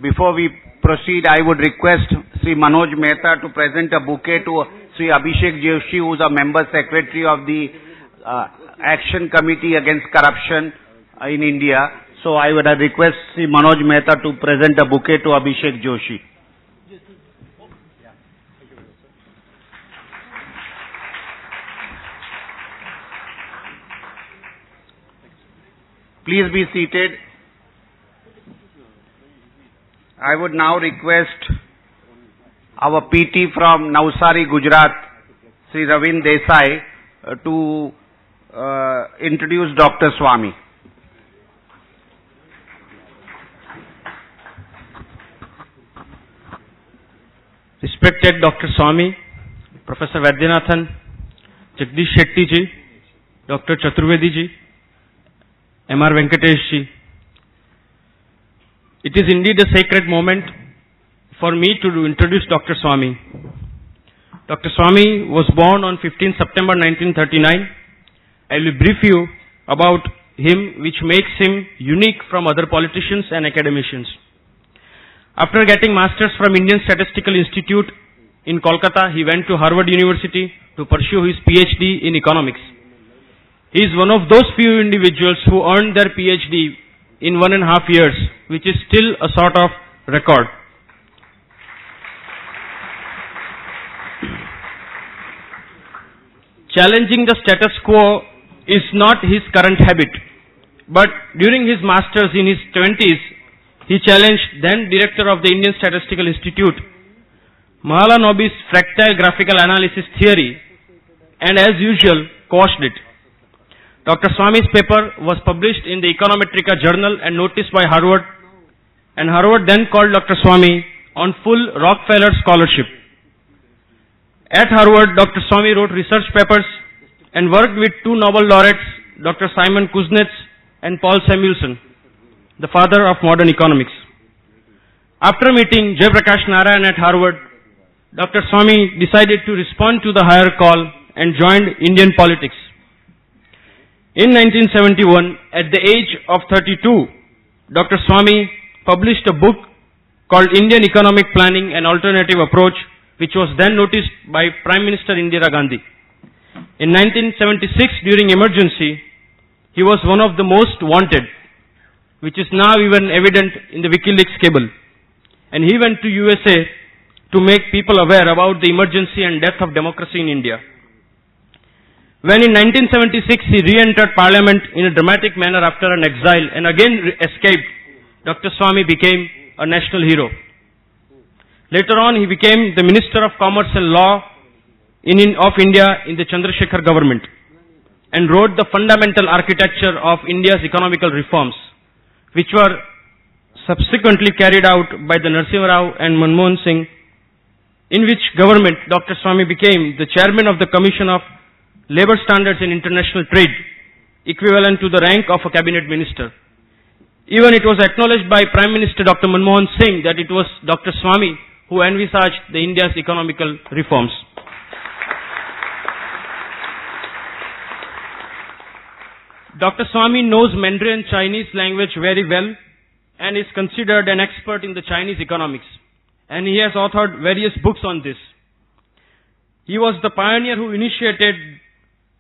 Before we proceed, I would request Sri Manoj Mehta to present a bouquet to Sri Abhishek Joshi, who is a member secretary of the Action Committee Against Corruption in India. So I would request Sri Manoj Mehta to present a bouquet to Abhishek Joshi. Please be seated. I would now request our PT from Navsari, Gujarat, Sri Ravin Desai, to introduce Dr. Swami. Respected Dr. Swami, Professor Vaidyanathan, Jagdish Shetty ji, Dr. Chaturvedi ji, M.R. Venkatesh ji. It is indeed a sacred moment for me to introduce Dr. Swami. Dr. Swami was born on 15 September 1939. I will brief you about him, which makes him unique from other politicians and academicians. After getting masters from Indian Statistical Institute in Kolkata, he went to Harvard University to pursue his PhD in economics. He is one of those few individuals who earned their PhD in 1.5 years, which is still a sort of record. Challenging the status quo is not his current habit, but during his masters in his 20s, he challenged then director of the Indian Statistical Institute, Mahalanobis' fractal graphical analysis theory, and as usual, quashed it. Dr. Swami's paper was published in the Econometrica journal and noticed by Harvard, and Harvard then called Dr. Swami on full Rockefeller scholarship. At Harvard, Dr. Swami wrote research papers and worked with 2 Nobel laureates, Dr. Simon Kuznets and Paul Samuelson, the father of modern economics. After meeting Jayaprakash Narayan at Harvard, Dr. Swami decided to respond to the higher call and joined Indian politics. In 1971, at the age of 32, Dr. Swami published a book called Indian Economic Planning, an Alternative Approach, which was then noticed by Prime Minister Indira Gandhi. In 1976, during emergency, he was one of the most wanted, which is now even evident in the WikiLeaks cable. And he went to USA to make people aware about the emergency and death of democracy in India. When in 1976 he re-entered Parliament in a dramatic manner after an exile and again escaped, Dr. Swami became a national hero. Later on he became the Minister of Commerce and Law of India in the Chandrasekhar government and wrote the fundamental architecture of India's economical reforms, which were subsequently carried out by the Narasimha Rao and Manmohan Singh, in which government Dr. Swami became the chairman of the Commission of Labour Standards in International Trade, equivalent to the rank of a cabinet minister. Even it was acknowledged by Prime Minister Dr. Manmohan Singh that it was Dr. Swami who envisaged the India's economical reforms. Dr. Swami knows Mandarin Chinese language very well and is considered an expert in the Chinese economics, and he has authored various books on this. He was the pioneer who initiated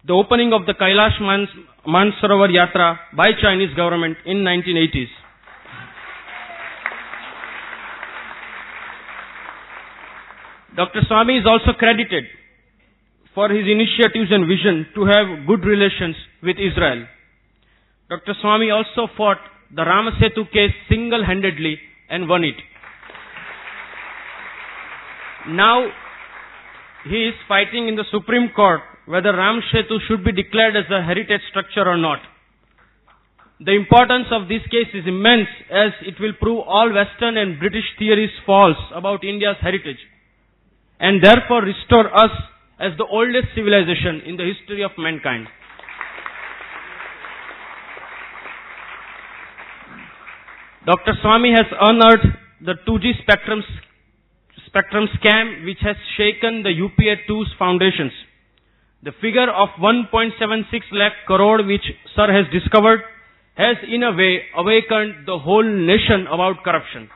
the opening of the Kailash Mansarovar Yatra by Chinese government in 1980s. Dr. Swami is also credited for his initiatives and vision to have good relations with Israel. Dr. Swami also fought the Rama Setu case single-handedly and won it. Now he is fighting in the Supreme Court whether Ram Setu should be declared as a heritage structure or not. The importance of this case is immense, as it will prove all Western and British theories false about India's heritage and therefore restore us as the oldest civilization in the history of mankind. Dr. Swami has unearthed the 2G spectrum scam, which has shaken the UPA-2's foundations. The figure of 1.76 lakh crore which Sir has discovered has in a way awakened the whole nation about corruption.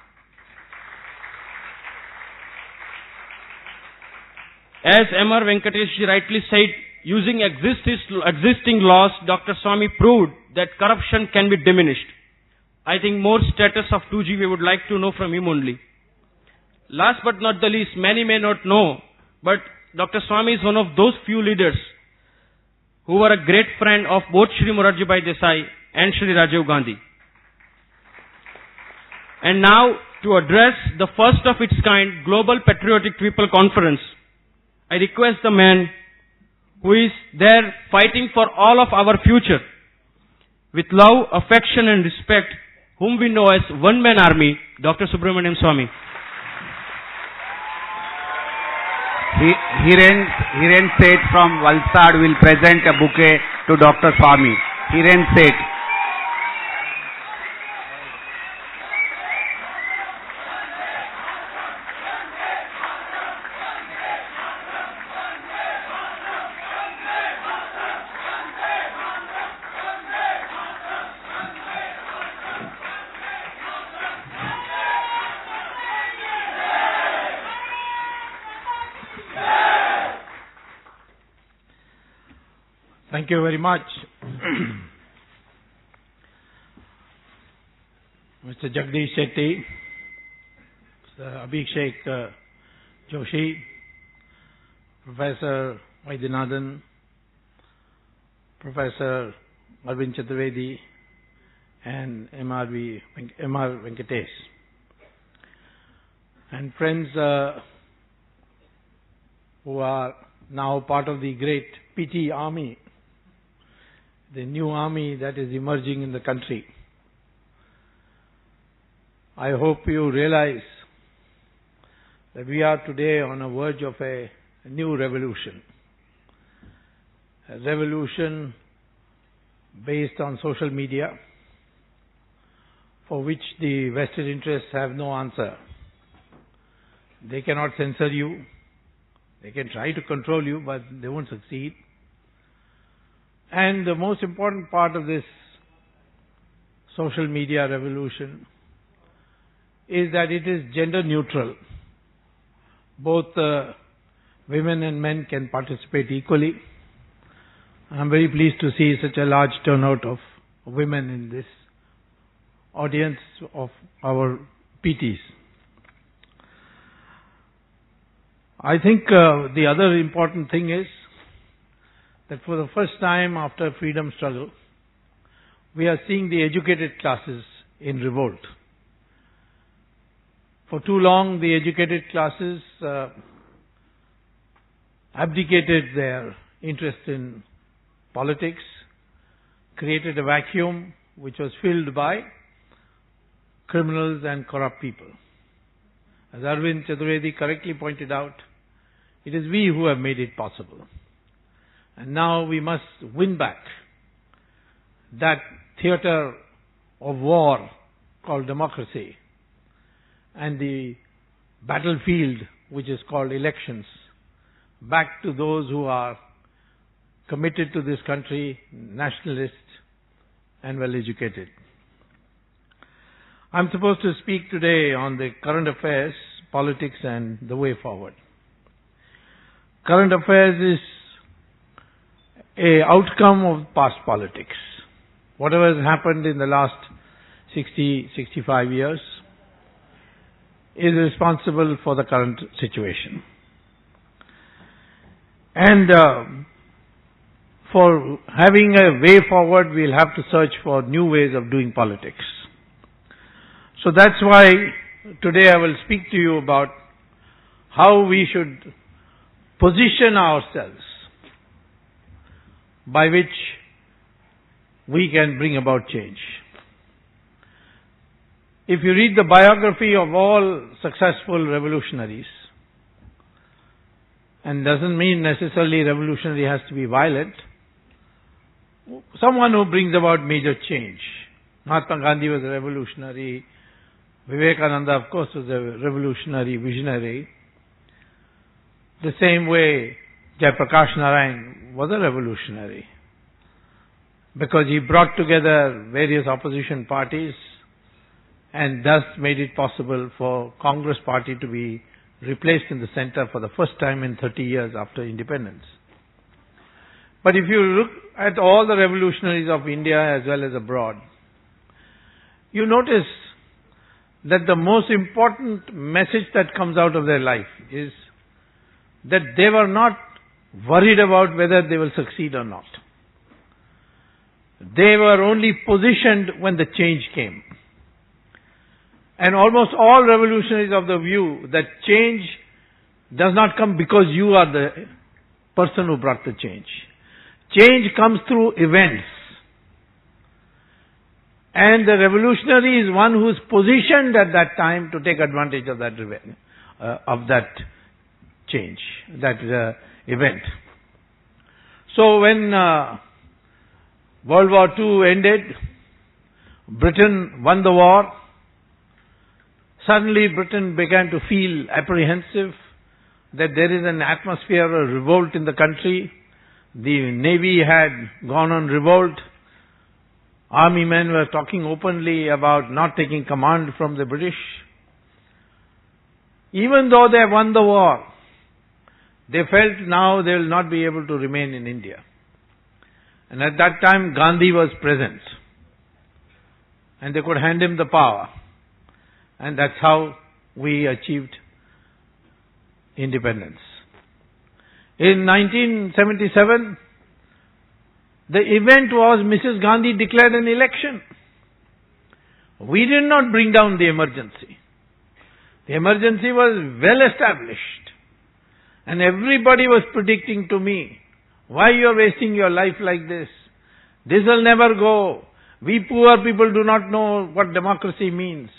As M.R. Venkatesh rightly said, using existing laws, Dr. Swami proved that corruption can be diminished. I think more status of 2G we would like to know from him only. Last but not the least, many may not know, but Dr. Swami is one of those few leaders who were a great friend of both Shri Morarji Bhai Desai and Shri Rajiv Gandhi. And now, to address the first of its kind Global Patriotic People Conference, I request the man who is there fighting for all of our future, with love, affection and respect, whom we know as One Man Army, Dr. Subramaniam Swami. Hiren Seth from Valsad will present a bouquet to Dr. Swami. Hiren Seth. Thank you very much. Mr. Jagdish Shetty, Mr. Abhishek Joshi, Professor Vaidyanathan, Professor Arvind Chaturvedi, and M.R. Venkatesh. And friends who are now part of the great PT army, the new army that is emerging in the country. I hope you realize that we are today on the verge of a new revolution. A revolution based on social media, for which the vested interests have no answer. They cannot censor you. They can try to control you, but they won't succeed. And the most important part of this social media revolution is that it is gender neutral. Both women and men can participate equally. I'm very pleased to see such a large turnout of women in this audience of our PTs. I think the other important thing is that for the first time after freedom struggle, we are seeing the educated classes in revolt. For too long, the educated classes abdicated their interest in politics, created a vacuum which was filled by criminals and corrupt people. As Arvind Chaturvedi correctly pointed out, it is we who have made it possible. And now we must win back that theater of war called democracy and the battlefield which is called elections back to those who are committed to this country, nationalists and well educated. I'm supposed to speak today on the current affairs, politics and the way forward. Current affairs is an outcome of past politics. Whatever has happened in the last 60, 65 years is responsible for the current situation. And for having a way forward, we'll have to search for new ways of doing politics. So that's why today I will speak to you about how we should position ourselves by which we can bring about change. If you read the biography of all successful revolutionaries, and doesn't mean necessarily revolutionary has to be violent, someone who brings about major change. Mahatma Gandhi was a revolutionary. Vivekananda, of course, was a revolutionary visionary. The same way Jayaprakash Narayan was a revolutionary, because he brought together various opposition parties and thus made it possible for Congress party to be replaced in the center for the first time in 30 years after independence. But if you look at all the revolutionaries of India as well as abroad, you notice that the most important message that comes out of their life is that they were not worried about whether they will succeed or not. They were only positioned when the change came. And almost all revolutionaries of the view that change does not come because you are the person who brought the change. Change comes through events. And the revolutionary is one who is positioned at that time to take advantage of that change, that event. So when World War II ended, Britain won the war. Suddenly Britain began to feel apprehensive that there is an atmosphere of revolt in the country. The Navy had gone on revolt. Army men were talking openly about not taking command from the British. Even though they won the war, they felt now they will not be able to remain in India. And at that time Gandhi was present. And they could hand him the power. And that's how we achieved independence. In 1977, the event was Mrs. Gandhi declared an election. We did not bring down the emergency. The emergency was well established. And everybody was predicting to me, why you are wasting your life like this? This will never go. We poor people do not know what democracy means.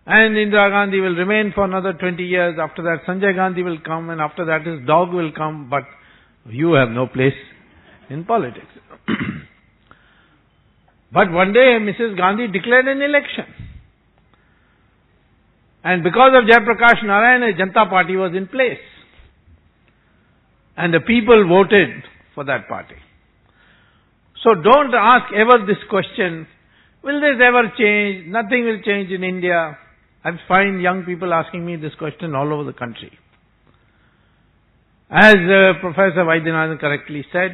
And Indira Gandhi will remain for another 20 years. After that, Sanjay Gandhi will come, and after that his dog will come, but you have no place in politics. But one day Mrs. Gandhi declared an election. And because of Jayaprakash Narayan, a Janata Party was in place. And the people voted for that party. So don't ask ever this question, will this ever change? Nothing will change in India. I find young people asking me this question all over the country. As Professor Vaidyanathan correctly said,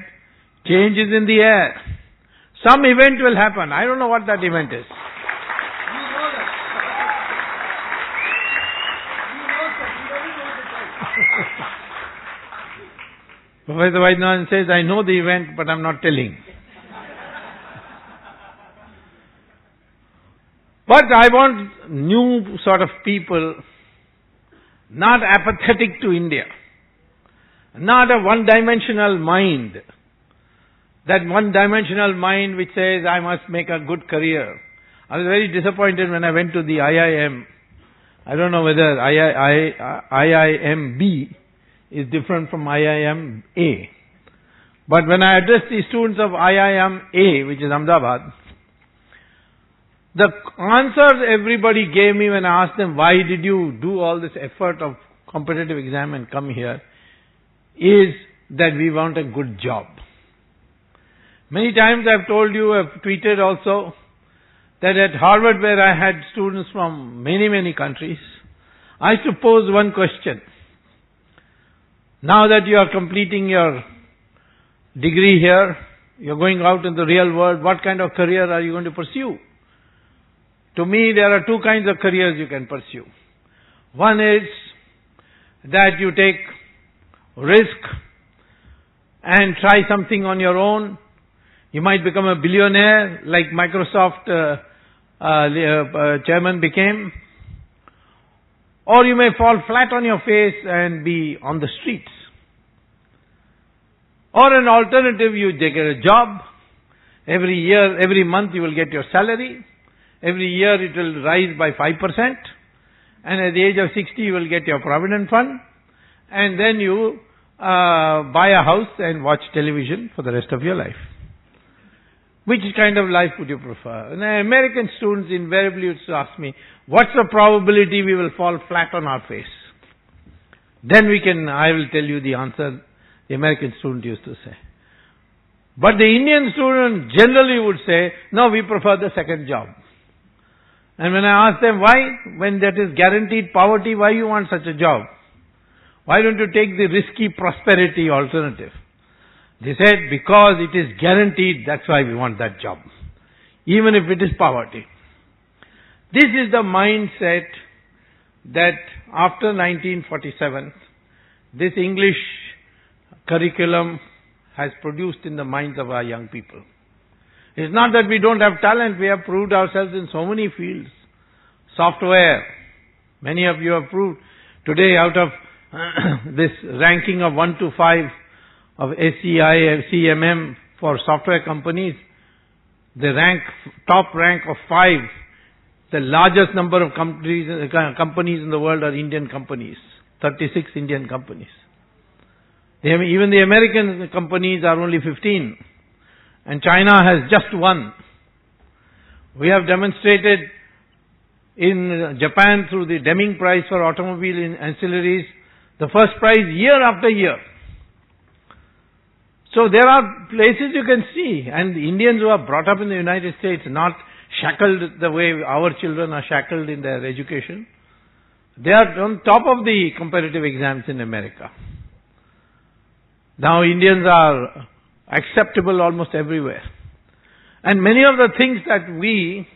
change is in the air. Some event will happen. I don't know what that event is. Professor Vaidyanathan says, I know the event, but I'm not telling. But I want new sort of people, not apathetic to India, not a one-dimensional mind. That one-dimensional mind which says, I must make a good career. I was very disappointed when I went to the IIM. I don't know whether IIMB is different from IIMA. But when I addressed the students of IIMA, which is Ahmedabad, the answers everybody gave me when I asked them, why did you do all this effort of competitive exam and come here, is that we want a good job. Many times I've told you, I've tweeted also, that at Harvard, where I had students from many, many countries, I used to pose one question. Now that you are completing your degree here, you're going out in the real world, what kind of career are you going to pursue? To me, there are two kinds of careers you can pursue. One is that you take risk and try something on your own. You might become a billionaire like Microsoft chairman became. Or you may fall flat on your face and be on the streets. Or an alternative, you take a job. Every year, every month you will get your salary. Every year it will rise by 5%. And at the age of 60 you will get your provident fund. And then you buy a house and watch television for the rest of your life. Which kind of life would you prefer? And American students invariably used to ask me, what's the probability we will fall flat on our face? Then I will tell you the answer the American student used to say. But the Indian student generally would say, no, we prefer the second job. And when I asked them why, when that is guaranteed poverty, why you want such a job? Why don't you take the risky prosperity alternative? They said, because it is guaranteed, that's why we want that job. Even if it is poverty. This is the mindset that after 1947, this English curriculum has produced in the minds of our young people. It's not that we don't have talent, we have proved ourselves in so many fields. Software, many of you have proved. Today, out of this ranking of 1 to 5 of SCI, CMM for software companies, the top rank of 5, the largest number of companies in the world are Indian companies, 36 Indian companies. Even the American companies are only 15, and China has just 1. We have demonstrated in Japan through the Deming Prize for automobile ancillaries, the first prize year after year. So there are places you can see, and the Indians who are brought up in the United States, not shackled the way our children are shackled in their education, they are on top of the competitive exams in America. Now Indians are acceptable almost everywhere. And many of the things that we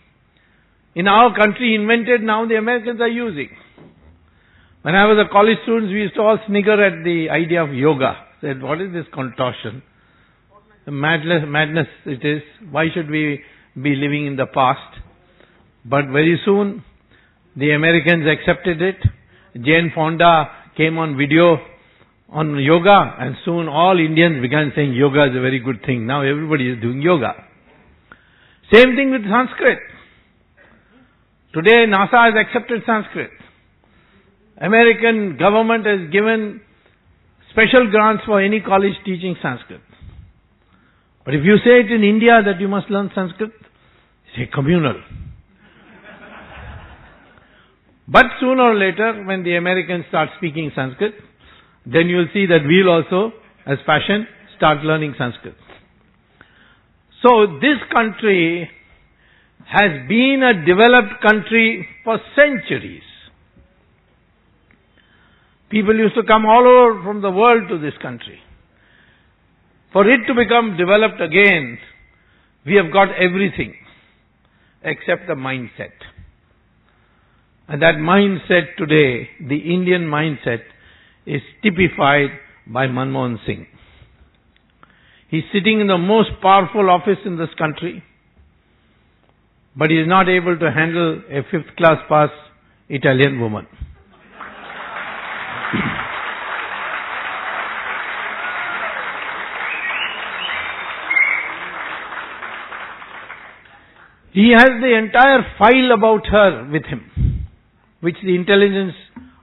in our country invented, now the Americans are using. When I was a college student, we used to all snigger at the idea of yoga. Said, what is this contortion? Madness it is. Why should we be living in the past? But very soon, the Americans accepted it. Jane Fonda came on video on yoga, and soon all Indians began saying yoga is a very good thing. Now everybody is doing yoga. Same thing with Sanskrit. Today NASA has accepted Sanskrit. American government has given special grants for any college teaching Sanskrit. But if you say it in India that you must learn Sanskrit, say communal. But sooner or later, when the Americans start speaking Sanskrit, then you will see that we will also, as fashion, start learning Sanskrit. So this country has been a developed country for centuries. People used to come all over from the world to this country. For it to become developed again, we have got everything except the mindset. And that mindset today, the Indian mindset, is typified by Manmohan Singh. He's sitting in the most powerful office in this country, but he is not able to handle a 5th class pass Italian woman. He has the entire file about her with him, which the intelligence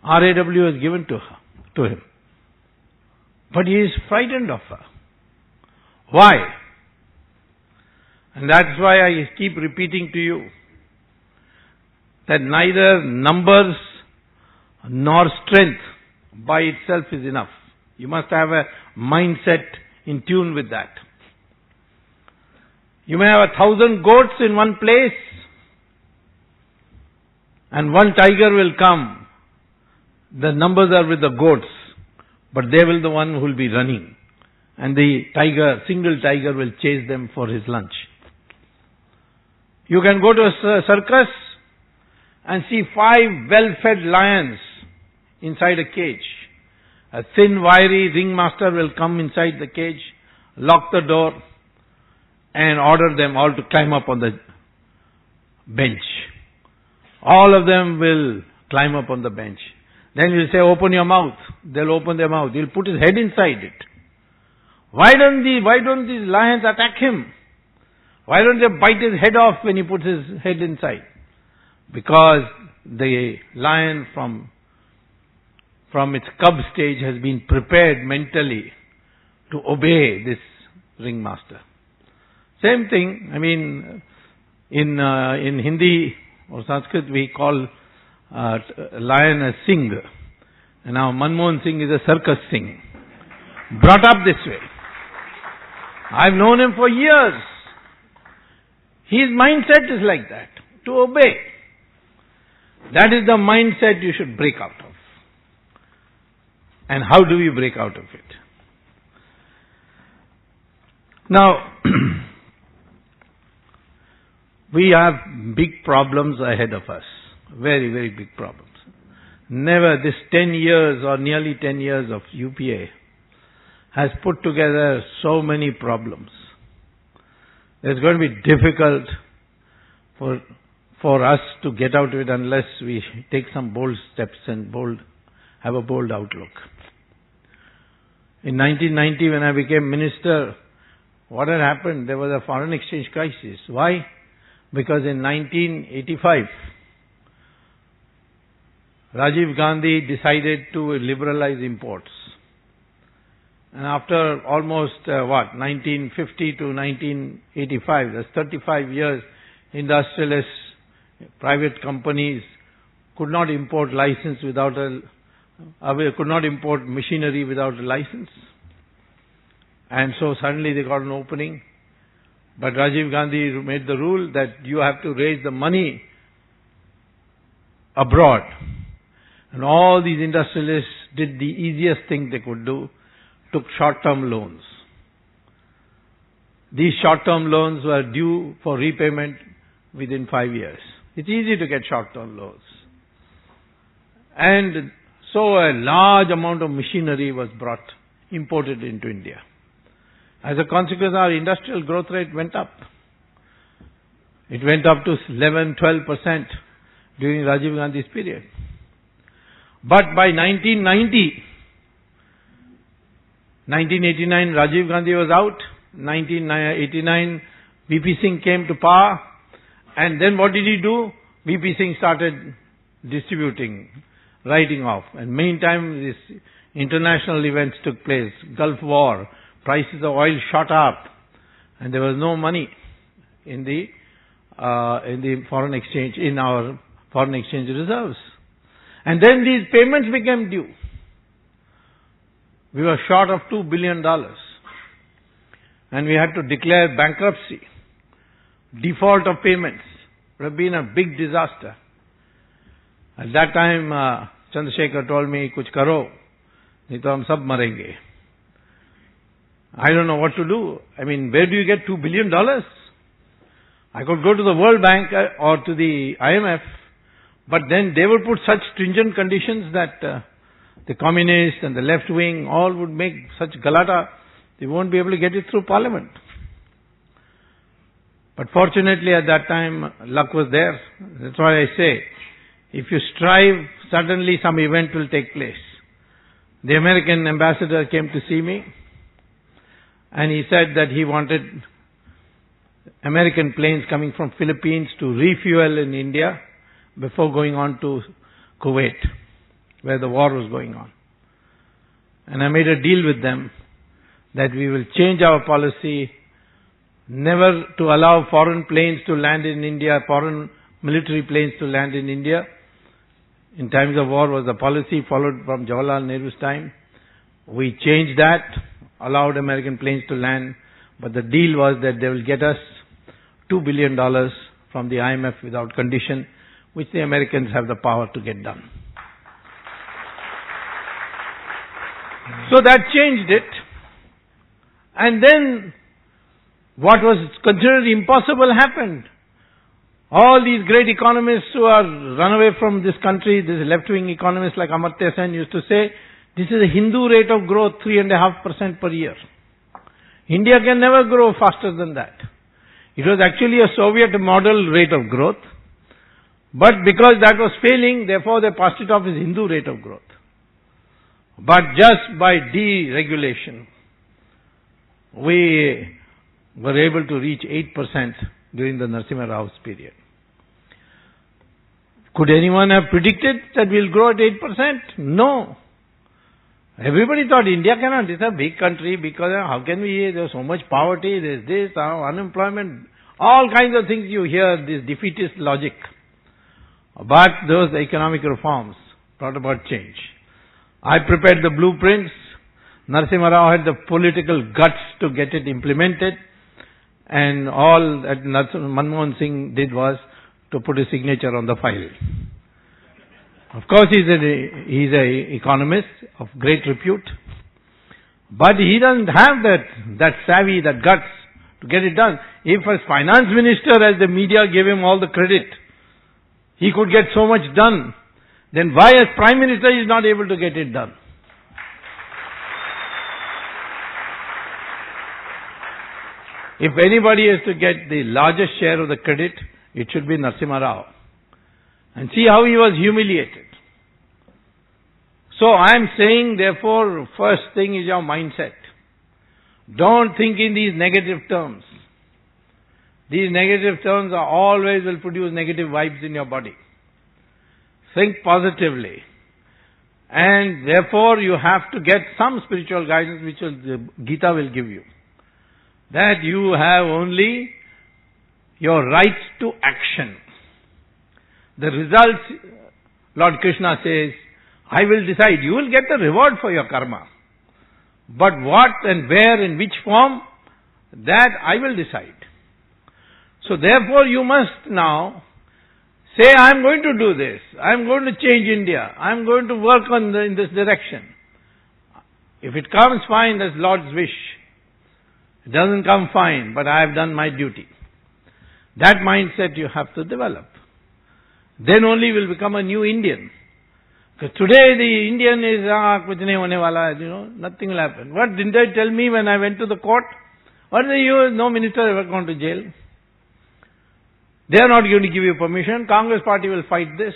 RAW has given to him. But he is frightened of her. Why? And that's why I keep repeating to you that neither numbers nor strength by itself is enough. You must have a mindset in tune with that. You may have 1,000 goats in one place, and one tiger will come. The numbers are with the goats, but they will be the one who will be running. And the single tiger will chase them for his lunch. You can go to a circus and see 5 well-fed lions inside a cage. A thin, wiry ringmaster will come inside the cage, lock the door, and order them all to climb up on the bench. All of them will climb up on the bench. Then he'll say, open your mouth. They'll open their mouth. He'll put his head inside it. Why don't these lions attack him? Why don't they bite his head off when he puts his head inside? Because the lion from its cub stage has been prepared mentally to obey this ringmaster. Same thing, in Hindi or Sanskrit we call lion a Singh. And now Manmohan Singh is a circus Singh. Brought up this way. I've known him for years. His mindset is like that, to obey. That is the mindset you should break out of. And how do we break out of it? Now, we have big problems ahead of us. Very, very big problems. Never this 10 years or nearly 10 years of UPA has put together so many problems. It's going to be difficult for us to get out of it unless we take some bold steps and have a bold outlook. In 1990, when I became minister, what had happened? There was a foreign exchange crisis. Why? Because in 1985, Rajiv Gandhi decided to liberalize imports. And after almost, 1950 to 1985, that's 35 years, industrialists, private companies could not import could not import machinery without a license. And so suddenly they got an opening. But Rajiv Gandhi made the rule that you have to raise the money abroad. And all these industrialists did the easiest thing they could do, took short-term loans. These short-term loans were due for repayment within 5 years. It's easy to get short-term loans. And so a large amount of machinery was imported into India. As a consequence, our industrial growth rate went up. It went up to 11-12% during Rajiv Gandhi's period. But by 1989, Rajiv Gandhi was out. 1989, VP Singh came to power. And then what did he do? VP Singh started distributing, writing off. And meantime, these international events took place. Gulf War, prices of oil shot up. And there was no money in the foreign exchange, in our foreign exchange reserves. And then these payments became due. We were short of $2 billion. And we had to declare bankruptcy. Default of payments would have been a big disaster. At that time, Chandrasekhar told me, "Kuch karo, nahi to hum sab marenge." I don't know what to do. I mean, where do you get $2 billion? I could go to the World Bank or to the IMF, but then they would put such stringent conditions that the communists and the left wing all would make such galata, they won't be able to get it through Parliament. But fortunately at that time, luck was there. That's why I say, if you strive, suddenly some event will take place. The American ambassador came to see me, and he said that he wanted American planes coming from Philippines to refuel in India before going on to Kuwait, where the war was going on. And I made a deal with them that we will change our policy never to allow foreign planes to land in India, foreign military planes to land in India. In times of war was the policy followed from Jawaharlal Nehru's time. We changed that, allowed American planes to land, but the deal was that they will get us $2 billion from the IMF without condition, which the Americans have the power to get done. So that changed it. And then what was considered impossible happened. All these great economists who are run away from this country, these left-wing economists like Amartya Sen used to say, this is a Hindu rate of growth, 3.5% per year. India can never grow faster than that. It was actually a Soviet model rate of growth. But because that was failing, therefore they passed it off as Hindu rate of growth. But just by deregulation, we were able to reach 8% during the Narasimha Rao's period. Could anyone have predicted that we'll grow at 8%? No. Everybody thought India cannot. It's a big country because how can we, there's so much poverty, there's this, unemployment, all kinds of things you hear, this defeatist logic. But those economic reforms brought about change. I prepared the blueprints. Narasimha Rao had the political guts to get it implemented. And all that Manmohan Singh did was to put a signature on the file. Of course, he's an economist of great repute, but he doesn't have that savvy, that guts to get it done. If as finance minister, as the media gave him all the credit, he could get so much done, then why as prime minister he is not able to get it done? If anybody has to get the largest share of the credit, it should be Narasimha Rao. And see how he was humiliated. So I am saying, therefore, first thing is your mindset. Don't think in these negative terms. These negative terms are always will produce negative vibes in your body. Think positively. And therefore you have to get some spiritual guidance which Gita will give you. That you have only your right to action. The results, Lord Krishna says, I will decide. You will get the reward for your karma. But what and where, in which form, that I will decide. So therefore you must now say, I am going to do this. I am going to change India. I am going to work in this direction. If it comes, fine, that's Lord's wish. It doesn't come, fine, but I have done my duty. That mindset you have to develop. Then only you will become a new Indian. Because today the Indian is, kuch nahi hone wala hai, nothing will happen. What didn't they tell me when I went to the court? What did you, no minister ever gone to jail. They are not going to give you permission. Congress party will fight this.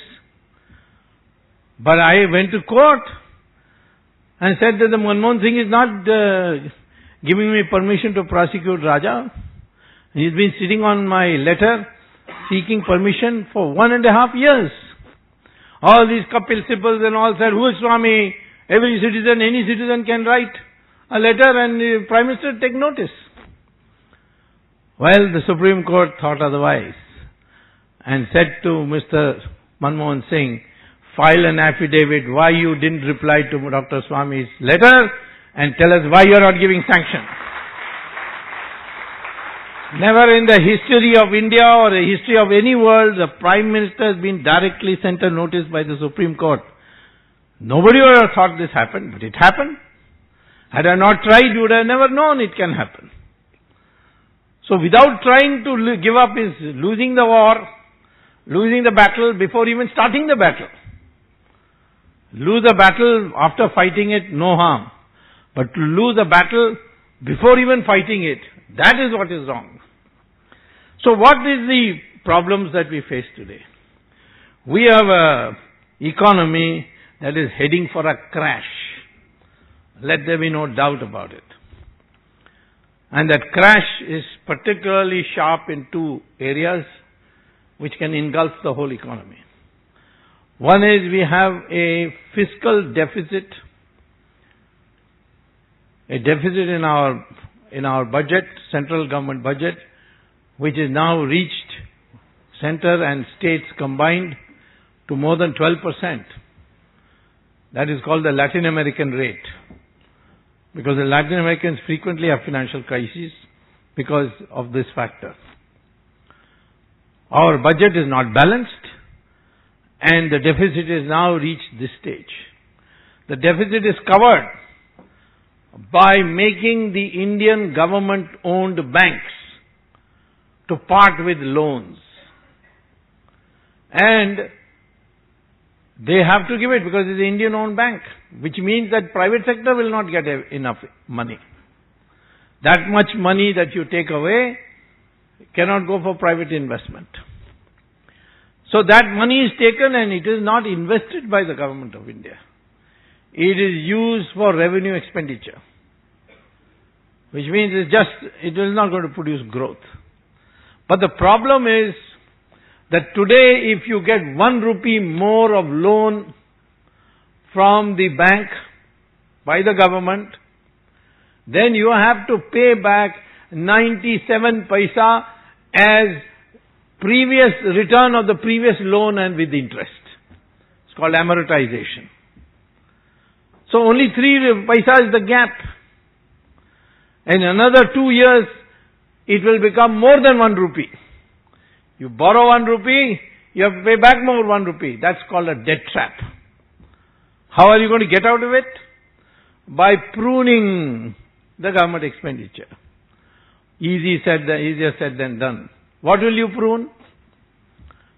But I went to court and said that the Manmohan Singh is not giving me permission to prosecute Raja. He's been sitting on my letter seeking permission for 1.5 years. All these Kapil Sibbals and all said, who is Swami? Every citizen, any citizen can write a letter and the Prime Minister take notice. Well, the Supreme Court thought otherwise and said to Mr. Manmohan Singh, file an affidavit why you didn't reply to Dr. Swami's letter and tell us why you are not giving sanction. Never in the history of India or the history of any world the Prime Minister has been directly sent a notice by the Supreme Court. Nobody would have thought this happened, but it happened. Had I not tried, you would have never known it can happen. So without trying to give up is losing the war, losing the battle before even starting the battle. Lose a battle after fighting it, no harm. But to lose a battle before even fighting it, that is what is wrong. So what is the problems that we face today? We have an economy that is heading for a crash. Let there be no doubt about it. And that crash is particularly sharp in two areas which can engulf the whole economy. One is we have a fiscal deficit, in our budget, central government budget, which is now reached, center and states combined, to more than 12%. That is called the Latin American rate. Because the Latin Americans frequently have financial crises because of this factor. Our budget is not balanced and the deficit has now reached this stage. The deficit is covered by making the Indian government-owned banks to part with loans. And they have to give it because it's an Indian-owned bank, which means that private sector will not get enough money. That much money that you take away cannot go for private investment. So that money is taken and it is not invested by the government of India. It is used for revenue expenditure, which means it is not going to produce growth. But the problem is that today if you get 1 rupee more of loan from the bank by the government, then you have to pay back 97 paisa as previous return of the previous loan and with interest. It's called amortization. So only 3 paisa is the gap. In another 2 years, it will become more than 1 rupee. You borrow 1 rupee, you have to pay back more 1 rupee. That's called a debt trap. How are you going to get out of it? By pruning the government expenditure. Easier said than done. What will you prune?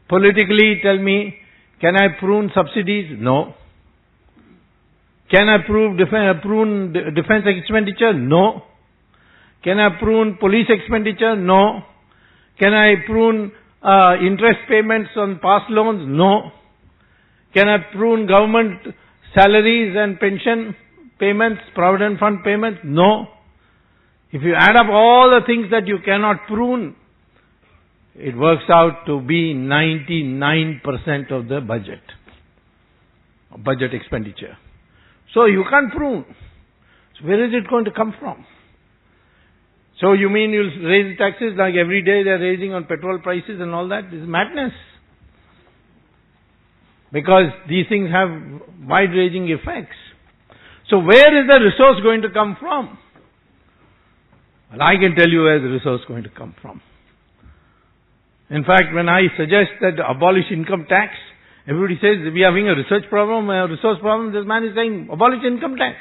Politically, tell me, can I prune subsidies? No. Can I prune defense expenditure? No. Can I prune police expenditure? No. Can I prune interest payments on past loans? No. Can I prune government salaries and pension payments, provident fund payments? No. If you add up all the things that you cannot prune, it works out to be 99% of the budget expenditure. So you can't prune. So where is it going to come from? So you mean you'll raise taxes like every day they're raising on petrol prices and all that? This is madness. Because these things have wide-ranging effects. So where is the resource going to come from? Well, I can tell you where the resource is going to come from. In fact, when I suggest that abolish income tax, everybody says we are having a resource problem. This man is saying abolish income tax.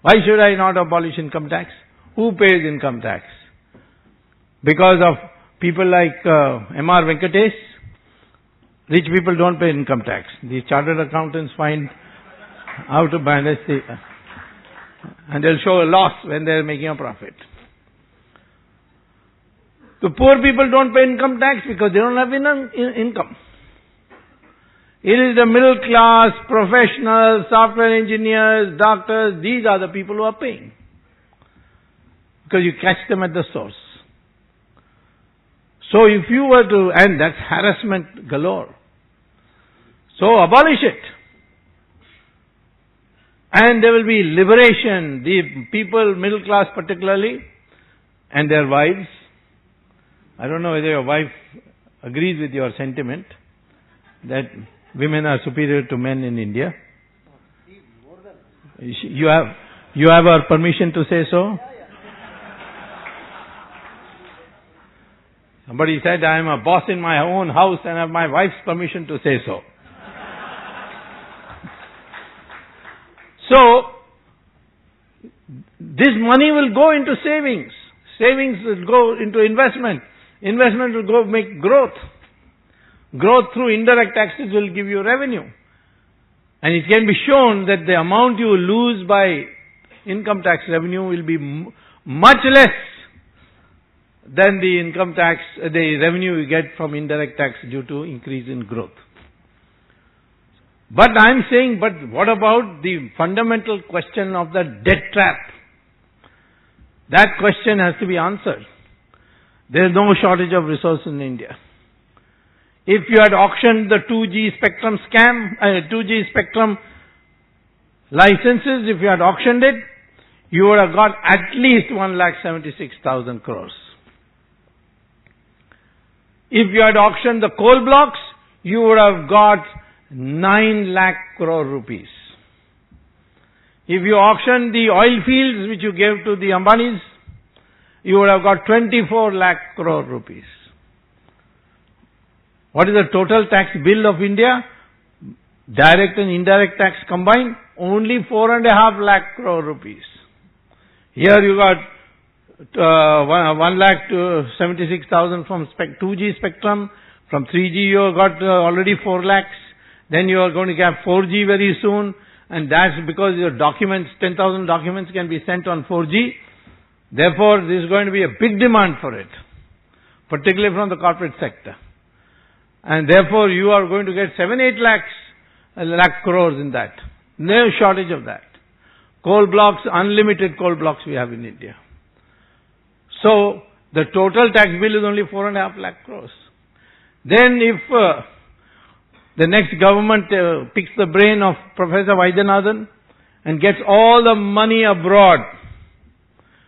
Why should I not abolish income tax? Who pays income tax? Because of people like M.R. Venkatesh, rich people don't pay income tax. The chartered accountants find how to balance it, and they'll show a loss when they're making a profit. The poor people don't pay income tax because they don't have income. It is the middle class, professionals, software engineers, doctors, these are the people who are paying. Because you catch them at the source. So if you were to, and that's harassment galore. So abolish it. And there will be liberation. The people, middle class particularly, and their wives. I don't know whether your wife agrees with your sentiment that women are superior to men in India. You have our permission to say so? Somebody said, I am a boss in my own house and have my wife's permission to say so. So, this money will go into savings. Savings will go into investment. Investment will go make growth. Growth through indirect taxes will give you revenue. And it can be shown that the amount you lose by income tax revenue will be much less than the income tax, the revenue you get from indirect tax due to increase in growth. But I'm saying, but what about the fundamental question of the debt trap? That question has to be answered. There is no shortage of resources in India. If you had auctioned the 2G spectrum 2G spectrum licenses, if you had auctioned it, you would have got at least 1,76,000 crores. If you had auctioned the coal blocks, you would have got 9 lakh crore rupees. If you auctioned the oil fields which you gave to the Ambanis, you would have got 24 lakh crore rupees. What is the total tax bill of India? Direct and indirect tax combined, only 4.5 lakh crore rupees. Here you got 1,76,000 from 2G spectrum. From 3G you got already 4 lakhs. Then you are going to get 4G very soon. And that's because your documents, 10,000 documents can be sent on 4G. Therefore, there is going to be a big demand for it. Particularly from the corporate sector. And therefore, you are going to get 7-8 lakh crores in that. No shortage of that. Coal blocks, unlimited coal blocks we have in India. So, the total tax bill is only 4.5 lakh crores. Then if the next government picks the brain of Professor Vaidyanathan and gets all the money abroad,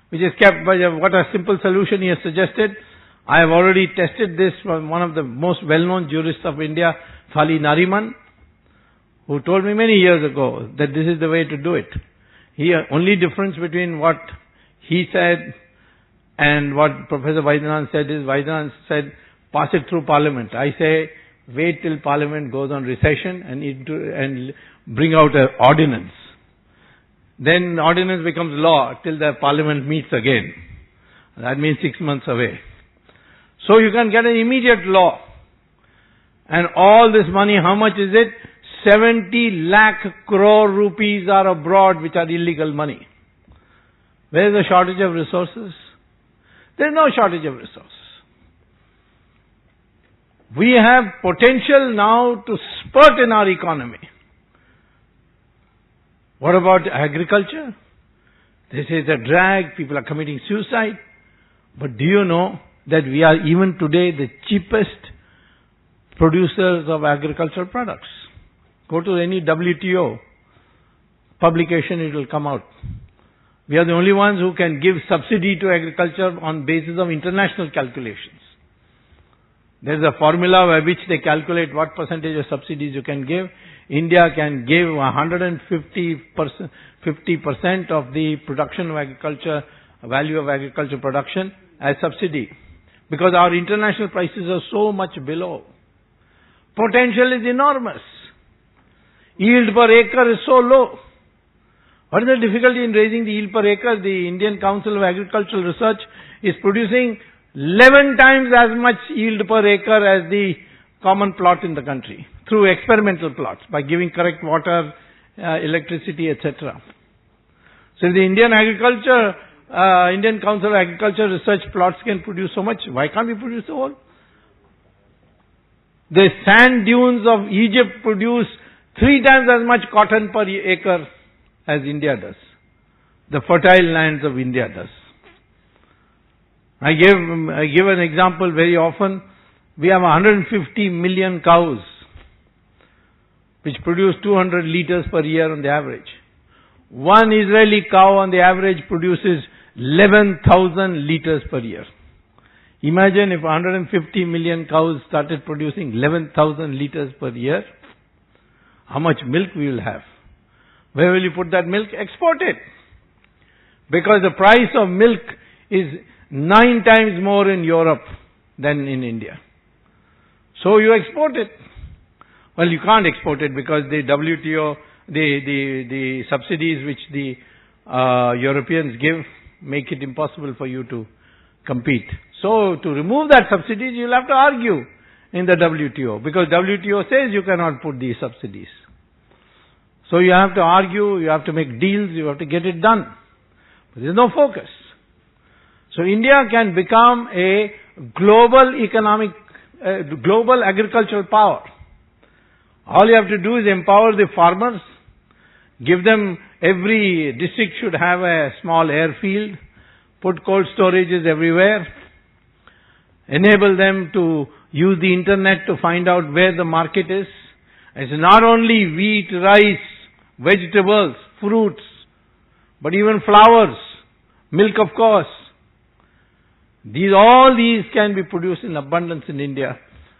which is kept by what a simple solution he has suggested. I have already tested this from one of the most well-known jurists of India, Fali Nariman, who told me many years ago that this is the way to do it. Only difference between what he said and what Professor Vaidyanathan said is, Vaidyanathan said, pass it through Parliament. I say, wait till Parliament goes on recession and bring out an ordinance. Then the ordinance becomes law till the Parliament meets again. That means 6 months away. So you can get an immediate law. And all this money, how much is it? 70 lakh crore rupees are abroad, which are illegal money. Where is the shortage of resources? There is no shortage of resources. We have potential now to spurt in our economy. What about agriculture? This is a drag, people are committing suicide. But do you know that we are even today the cheapest producers of agricultural products? Go to any WTO publication, it will come out. We are the only ones who can give subsidy to agriculture on basis of international calculations. There is a formula by which they calculate what percentage of subsidies you can give. India can give 50% of the production of agriculture, value of agriculture production as subsidy. Because our international prices are so much below. Potential is enormous. Yield per acre is so low. What is the difficulty in raising the yield per acre? The Indian Council of Agricultural Research is producing 11 times as much yield per acre as the common plot in the country through experimental plots by giving correct water, electricity, etc. So if the Indian Council of Agricultural Research plots can produce so much, why can't we produce the whole? The sand dunes of Egypt produce 3 times as much cotton per acre as India does. The fertile lands of India does. I give an example very often. We have 150 million cows which produce 200 liters per year on the average. One Israeli cow on the average produces 11,000 liters per year. Imagine if 150 million cows started producing 11,000 liters per year, how much milk we will have. Where will you put that milk? Export it. Because the price of milk is 9 times more in Europe than in India. So you export it. Well, you can't export it because the WTO, the subsidies which the Europeans give make it impossible for you to compete. So to remove that subsidies, you'll have to argue in the WTO because WTO says you cannot put these subsidies. So you have to argue, you have to make deals, you have to get it done. But there's no focus. So India can become a global global agricultural power. All you have to do is empower the farmers, give them, every district should have a small airfield, put cold storages everywhere, enable them to use the internet to find out where the market is. It's not only wheat, rice, vegetables, fruits, but even flowers, milk of course. All these can be produced in abundance in India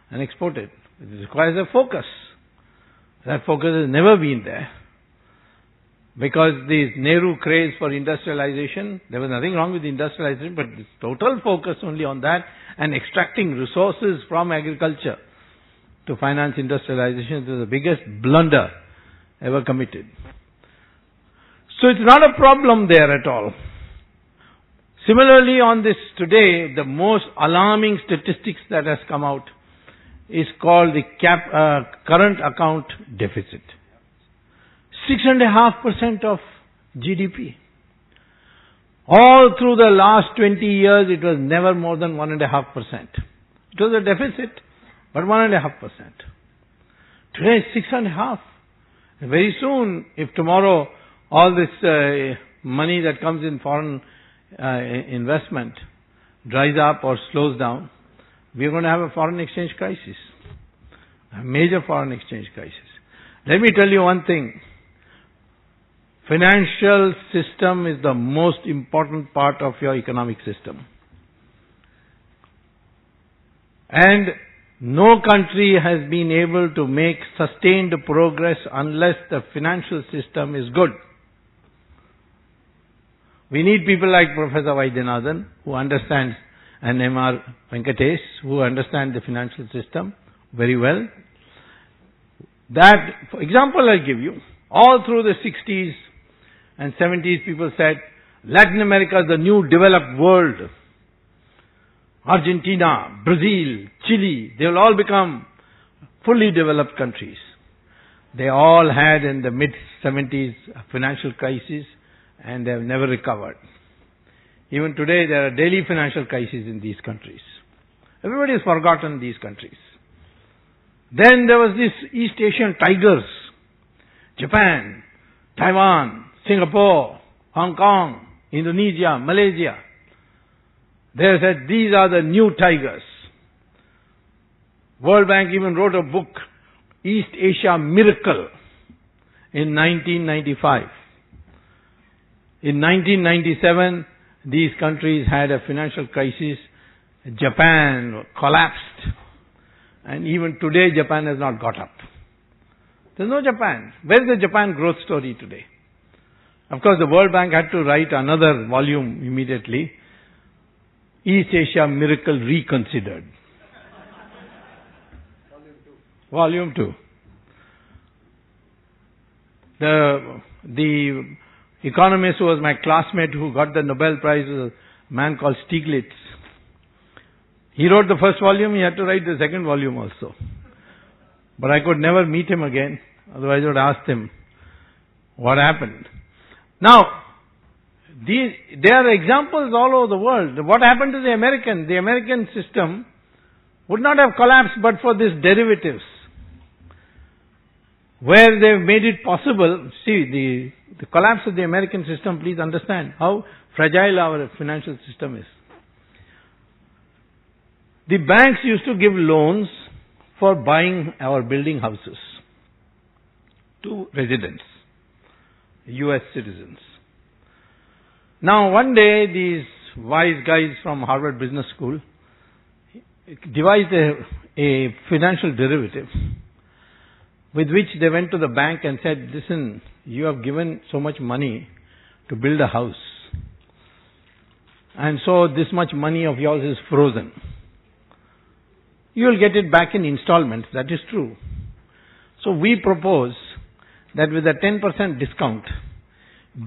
and exported. It requires a focus. That focus has never been there. Because the Nehru craze for industrialization, there was nothing wrong with industrialization, but this total focus only on that and extracting resources from agriculture to finance industrialization is the biggest blunder ever committed. So it's not a problem there at all. Similarly, on this today, the most alarming statistics that has come out is called the current account deficit. 6.5% of GDP. All through the last 20 years, it was never more than 1.5%. It was a deficit, but 1.5%. Today, 6.5%. Very soon, if tomorrow all this money that comes in foreign investment dries up or slows down, we are going to have a foreign exchange crisis. A major foreign exchange crisis. Let me tell you one thing. Financial system is the most important part of your economic system. And no country has been able to make sustained progress unless the financial system is good. We need people like Professor Vaidyanathan, who understands, and M.R. Venkatesh, who understand the financial system. very well. That, for example, I'll give you. All through the 60s and 70s, people said, Latin America is the new developed world. Argentina, Brazil, Chile, they will all become fully developed countries. They all had in the mid-70s a financial crisis and they have never recovered. Even today there are daily financial crises in these countries. Everybody has forgotten these countries. Then there was this East Asian tigers. Japan, Taiwan, Singapore, Hong Kong, Indonesia, Malaysia. They said these are the new tigers. World Bank even wrote a book, East Asia Miracle, in 1995. In 1997, these countries had a financial crisis. Japan collapsed. And even today, Japan has not got up. There's no Japan. Where's the Japan growth story today? Of course, the World Bank had to write another volume immediately. East Asia Miracle Reconsidered. Volume 2. The economist who was my classmate who got the Nobel Prize was a man called Stiglitz. He wrote the first volume, he had to write the second volume also. But I could never meet him again, otherwise I would have asked him what happened. Now, there are examples all over the world. What happened to the American? The American system would not have collapsed but for these derivatives. Where they've made it possible, see, the collapse of the American system, please understand how fragile our financial system is. The banks used to give loans for buying or building houses to residents, US citizens. Now one day these wise guys from Harvard Business School devised a financial derivative with which they went to the bank and said, listen, you have given so much money to build a house. And so this much money of yours is frozen. You will get it back in installments, that is true. So we propose that with a 10% discount,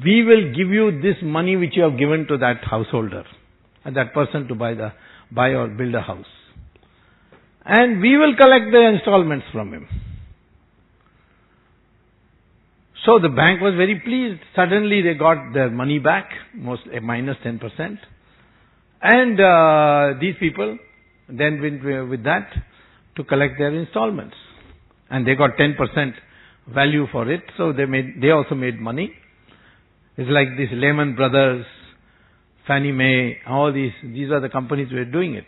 we will give you this money which you have given to that householder and that person to buy or build a house. And we will collect the installments from him. So the bank was very pleased. Suddenly they got their money back, minus 10%. And these people then went with that to collect their installments. And they got 10% value for it. So they also made money. It's like this Lehman Brothers, Fannie Mae, all these are the companies who are doing it.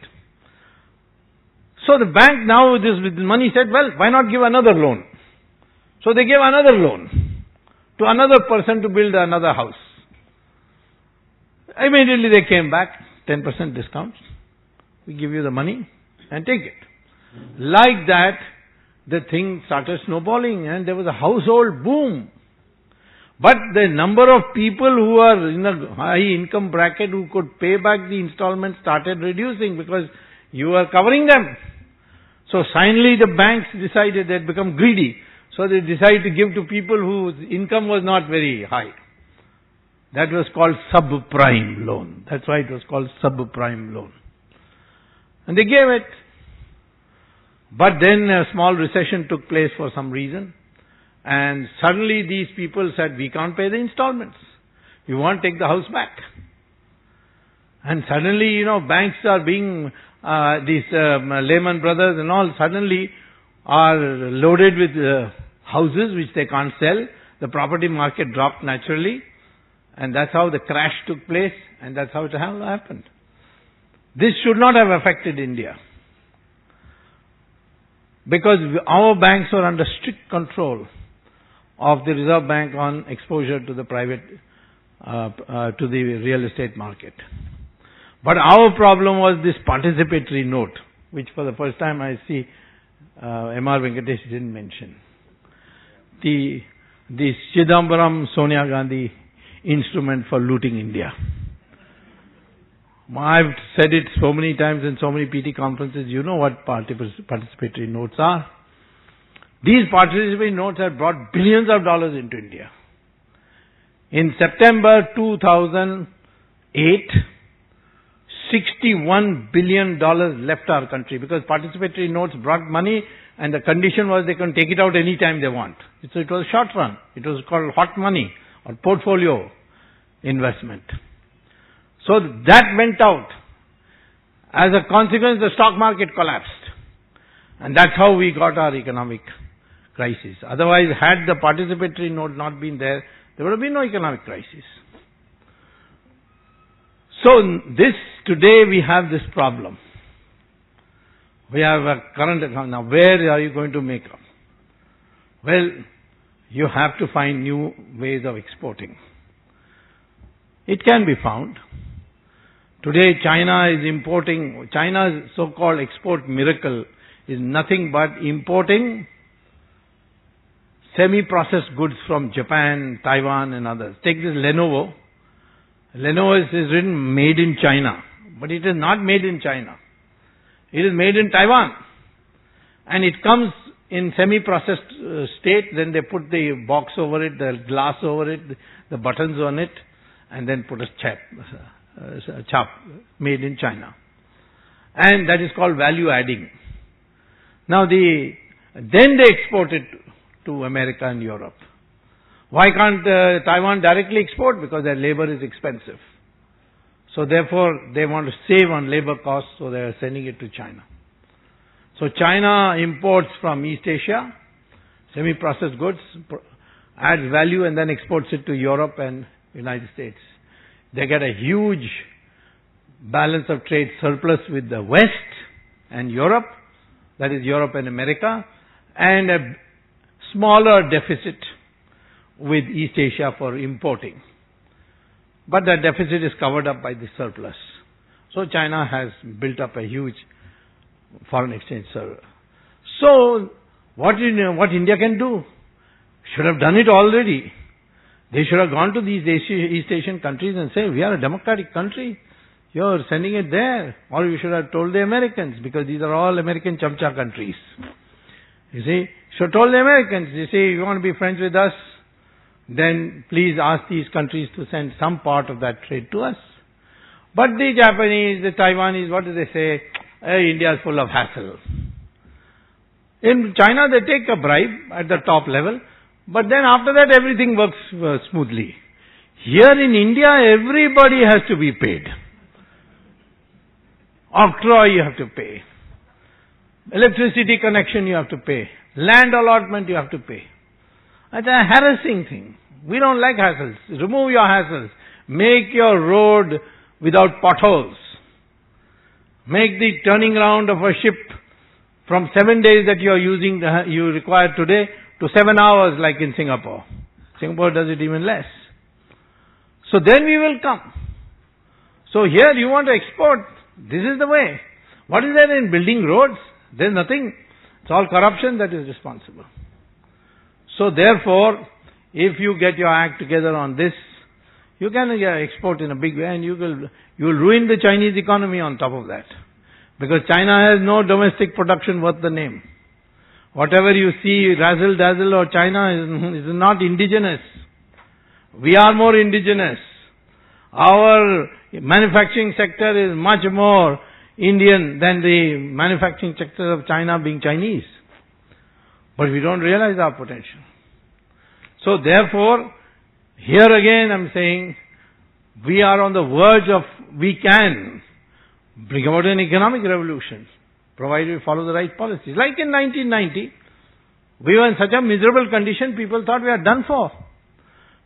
So the bank now with the money said, well, why not give another loan? So they gave another loan to another person to build another house. Immediately they came back, 10% discount. We give you the money and take it. Like that, the thing started snowballing and there was a household boom. But the number of people who are in a high income bracket who could pay back the installments started reducing because you are covering them. So finally the banks decided they'd become greedy. So they decided to give to people whose income was not very high. That was called subprime loan. That's why it was called subprime loan. And they gave it. But then a small recession took place for some reason. And suddenly these people said, we can't pay the installments. We want to take the house back. And suddenly, banks are being, these Lehman Brothers and all suddenly are loaded with houses which they can't sell. The property market dropped naturally. And that's how the crash took place. And that's how it happened. This should not have affected India. Because our banks are under strict control of the Reserve Bank on exposure to the private, to the real estate market. But our problem was this participatory note, which for the first time I see M.R. Venkatesh didn't mention. The Chidambaram Sonia Gandhi instrument for looting India. I've said it so many times in so many PT conferences. You know what participatory notes are. These participatory notes have brought billions of dollars into India. In September 2008, $61 billion left our country because participatory notes brought money and the condition was they can take it out anytime they want. So it was short run. It was called hot money or portfolio investment. So that went out. As a consequence, the stock market collapsed. And that's how we got our economic crisis. Otherwise, had the participatory note not been there, there would have been no economic crisis. So today we have this problem. We have a current account. Now where are you going to make up? Well, you have to find new ways of exporting. It can be found. Today China is importing, China's so-called export miracle is nothing but importing semi-processed goods from Japan, Taiwan and others. Take this Lenovo. Lenovo is written made in China, but it is not made in China. It is made in Taiwan. And it comes in semi-processed state, then they put the box over it, the glass over it, the buttons on it, and then put a chap made in China. And that is called value adding. Now then they export it to America and Europe. Why can't Taiwan directly export? Because their labor is expensive. So therefore they want to save on labor costs, so they are sending it to China. So China imports from East Asia semi-processed goods, adds value and then exports it to Europe and United States. They get a huge balance of trade surplus with the West and Europe, that is Europe and America, and a smaller deficit with East Asia for importing. But that deficit is covered up by the surplus. So China has built up a huge foreign exchange surplus. So what India can do? Should have done it already. They should have gone to these East Asian countries and say, we are a democratic country. You're sending it there. Or you should have told the Americans, because these are all American chamcha countries. You see, should have told the Americans, you see, you want to be friends with us, then please ask these countries to send some part of that trade to us. But the Japanese, the Taiwanese, what do they say? Hey, India is full of hassle. In China, they take a bribe at the top level, but then after that everything works smoothly. Here in India, everybody has to be paid. Octroi you have to pay. Electricity connection you have to pay. Land allotment you have to pay. It's a harassing thing. We don't like hassles. Remove your hassles. Make your road without potholes. Make the turning around of a ship from 7 days that you are using, you require today, to 7 hours like in Singapore. Singapore does it even less. So then we will come. So here you want to export. This is the way. What is there in building roads? There's nothing. It's all corruption that is responsible. So therefore, if you get your act together on this, you can export in a big way, and you will ruin the Chinese economy on top of that. Because China has no domestic production worth the name. Whatever you see, razzle dazzle or China is not indigenous. We are more indigenous. Our manufacturing sector is much more Indian than the manufacturing sector of China being Chinese. But we don't realize our potential. So therefore, here again I'm saying, we are on the verge of, we can bring about an economic revolution, provided we follow the right policies. Like in 1990, we were in such a miserable condition, people thought we are done for.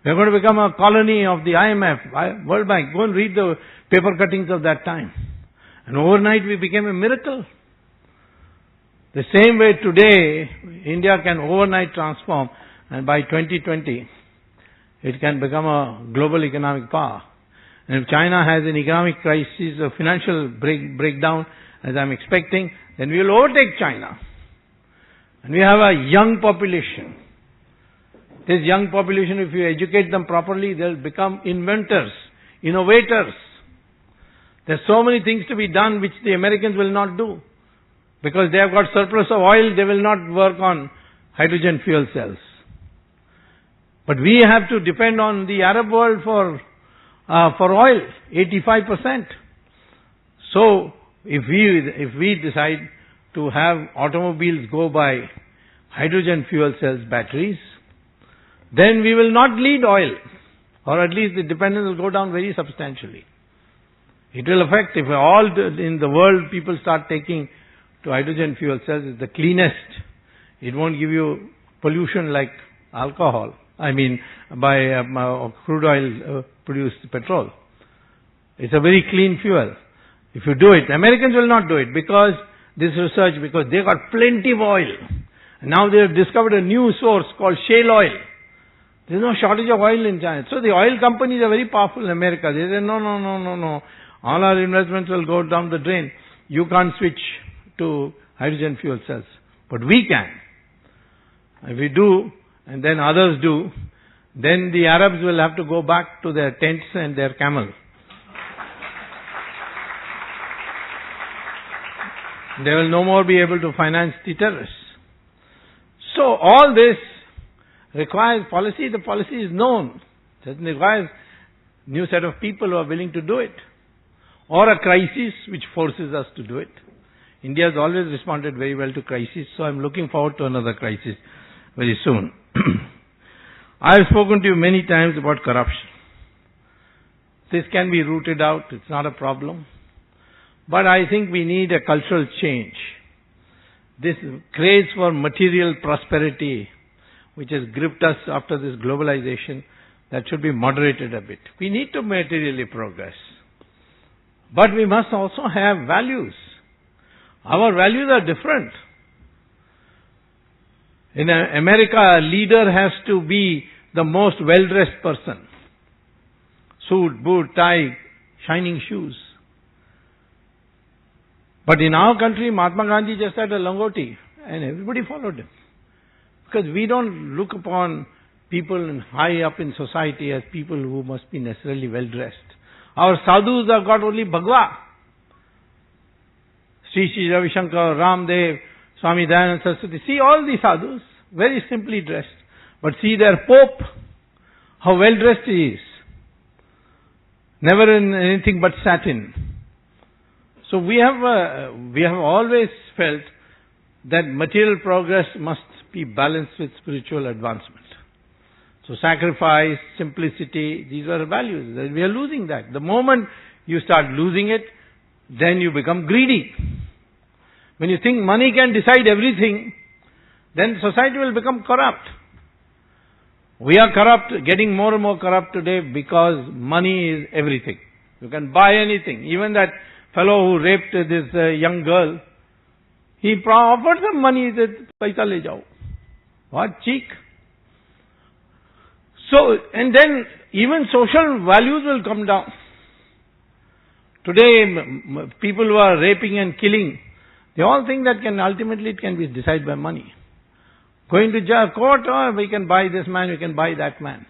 We are going to become a colony of the IMF, World Bank. Go and read the paper cuttings of that time. And overnight we became a miracle. The same way today, India can overnight transform, and by 2020, it can become a global economic power. And if China has an economic crisis, a financial breakdown, as I'm expecting, then we will overtake China. And we have a young population. This young population, if you educate them properly, they'll become inventors, innovators. There's so many things to be done which the Americans will not do. Because they have got surplus of oil, they will not work on hydrogen fuel cells. But we have to depend on the Arab world for oil, 85%. So, if we decide to have automobiles go by hydrogen fuel cells batteries, then we will not need oil. Or at least the dependence will go down very substantially. It will affect, if all in the world people start taking to hydrogen fuel cells, it's the cleanest. It won't give you pollution like alcohol. I mean, by crude oil produced petrol. It's a very clean fuel. If you do it, Americans will not do it because this research, because they got plenty of oil. And now they have discovered a new source called shale oil. There is no shortage of oil in China. So the oil companies are very powerful in America. They say, no. All our investments will go down the drain. You can't switch to hydrogen fuel cells. But we can. If we do, and then others do, then the Arabs will have to go back to their tents and their camel. They will no more be able to finance the terrorists. So all this requires policy. The policy is known. It requires a new set of people who are willing to do it. Or a crisis which forces us to do it. India has always responded very well to crisis, so I'm looking forward to another crisis very soon. I have spoken to you many times about corruption. This can be rooted out. It's not a problem. But I think we need a cultural change. This craze for material prosperity, which has gripped us after this globalization, that should be moderated a bit. We need to materially progress. But we must also have values. Our values are different. In America, a leader has to be the most well-dressed person. Suit, boot, tie, shining shoes. But in our country, Mahatma Gandhi just had a langoti and everybody followed him. Because we don't look upon people high up in society as people who must be necessarily well-dressed. Our sadhus have got only Bhagwa. Sri Ravi Shankar, Ramdev, Swami Dayananda Saraswati. See all these sadhus, very simply dressed. But see their Pope, how well-dressed he is. Never in anything but satin. So we have always felt that material progress must be balanced with spiritual advancement. So sacrifice, simplicity, these are values. We are losing that. The moment you start losing it, then you become greedy. When you think money can decide everything, then society will become corrupt. We are corrupt, getting more and more corrupt today because money is everything. You can buy anything. Even that fellow who raped this young girl, he offered some money, he said, paisa le jao. What cheek? So, and then even social values will come down. Today, people who are raping and killing, they all think that ultimately it can be decided by money. Going to court, we can buy this man, we can buy that man.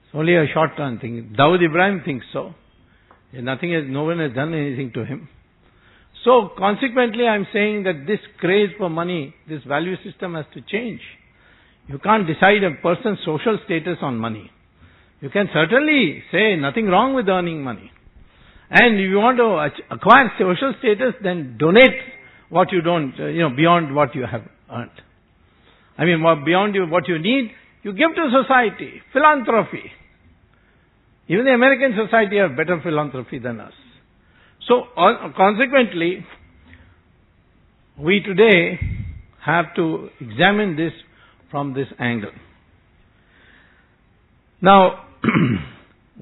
It's only a short-term thing. Dawood Ibrahim thinks so. No one has done anything to him. So, consequently, I'm saying that this craze for money, this value system has to change. You can't decide a person's social status on money. You can certainly say nothing wrong with earning money. And if you want to acquire social status, then donate what you don't, beyond what you have earned. Beyond what you need, you give to society. Philanthropy. Even the American society have better philanthropy than us. So, consequently, we today have to examine this from this angle. Now,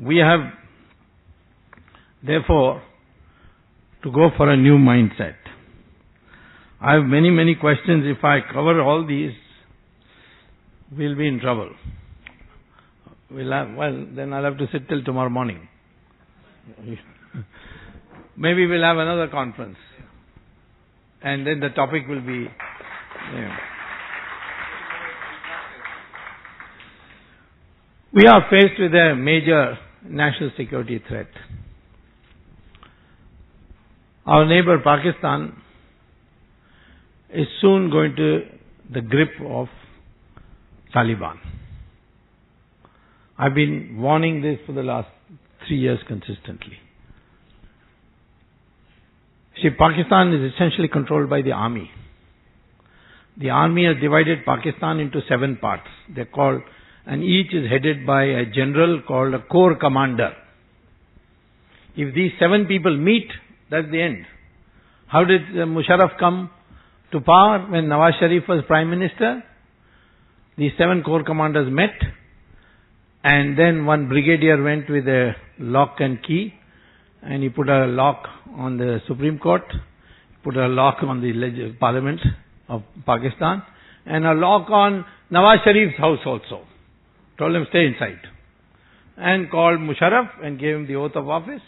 we have, therefore, to go for a new mindset. I have many, many questions. If I cover all these, we'll be in trouble. Then I'll have to sit till tomorrow morning. Maybe we'll have another conference. And then the topic will be... We are faced with a major national security threat. Our neighbor Pakistan is soon going to the grip of Taliban. I've been warning this for the last 3 years consistently. See, Pakistan is essentially controlled by the army. The army has divided Pakistan into 7 parts. They're called, and each is headed by a general called a corps commander. If these 7 people meet, that's the end. How did Musharraf come to power when Nawaz Sharif was Prime Minister? These 7 corps commanders met, and then one brigadier went with a lock and key, and he put a lock on the Supreme Court, put a lock on the Parliament of Pakistan, and a lock on Nawaz Sharif's house also. Told him, stay inside. And called Musharraf and gave him the oath of office.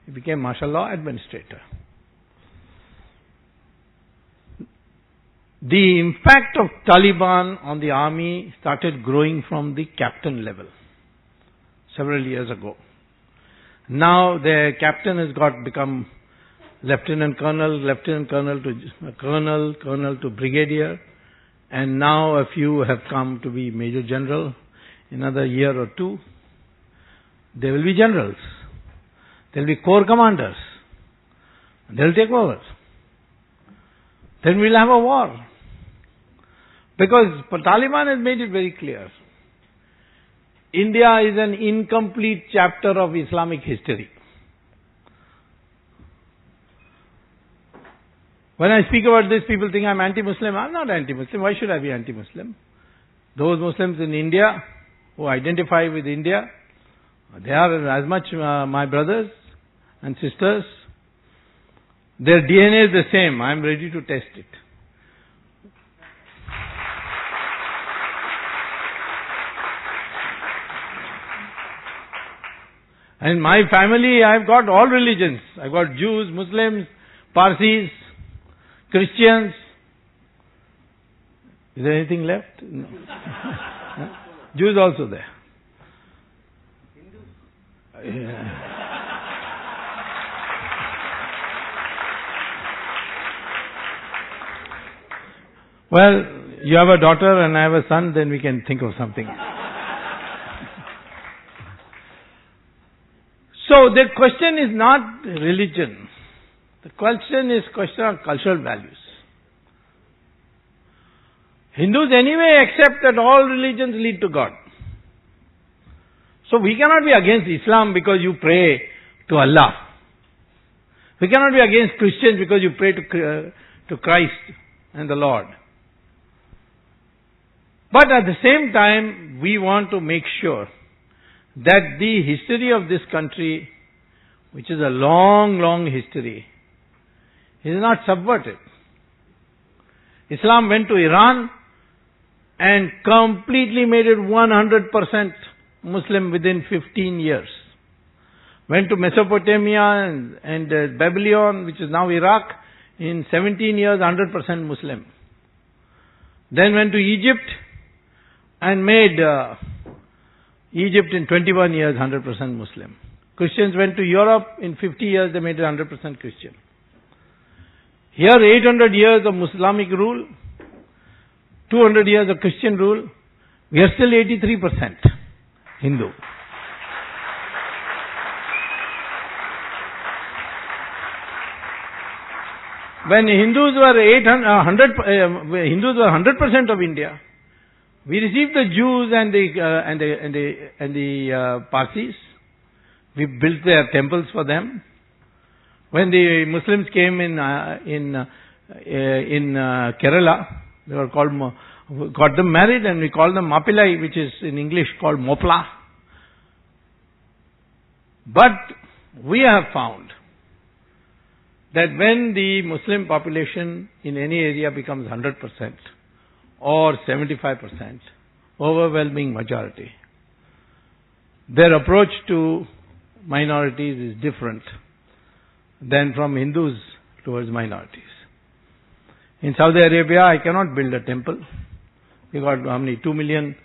He became martial law administrator. The impact of Taliban on the army started growing from the captain level several years ago. Now the captain has become lieutenant colonel to colonel to brigadier, and now a few have come to be major general. In another year or 2, they will be generals. There will be corps commanders. They will take over. Then we will have a war. Because Taliban has made it very clear. India is an incomplete chapter of Islamic history. When I speak about this, people think I'm anti-Muslim. I'm not anti-Muslim. Why should I be anti-Muslim? Those Muslims in India who identify with India, they are as much my brothers and sisters. Their DNA is the same. I'm ready to test it. And in my family, I've got all religions. I've got Jews, Muslims, Parsis, Christians. Is there anything left? No. Jews also there. Yeah. Well, you have a daughter and I have a son, then we can think of something. So the question is not religion. The question is question of cultural values. Hindus anyway accept that all religions lead to God. So we cannot be against Islam because you pray to Allah. We cannot be against Christians because you pray to Christ and the Lord. But at the same time, we want to make sure that the history of this country, which is a long, long history, is not subverted. Islam went to Iran and completely made it 100% Muslim within 15 years. Went to Mesopotamia and Babylon, which is now Iraq, in 17 years 100% Muslim. Then went to Egypt and made Egypt in 21 years 100% Muslim. Christians went to Europe, in 50 years they made it 100% Christian. Here 800 years of Islamic rule, 200 years of Christian rule, we are still 83% Hindu. When Hindus were 100% of India, we received the Jews and the Parsis. We built their temples for them. When the Muslims came in Kerala, they were got them married, and we called them Mapillai, which is in English called Mopla. But we have found that when the Muslim population in any area becomes 100% or 75%, overwhelming majority, their approach to minorities is different than from Hindus towards minorities. In Saudi Arabia, I cannot build a temple. We got how many? 2 million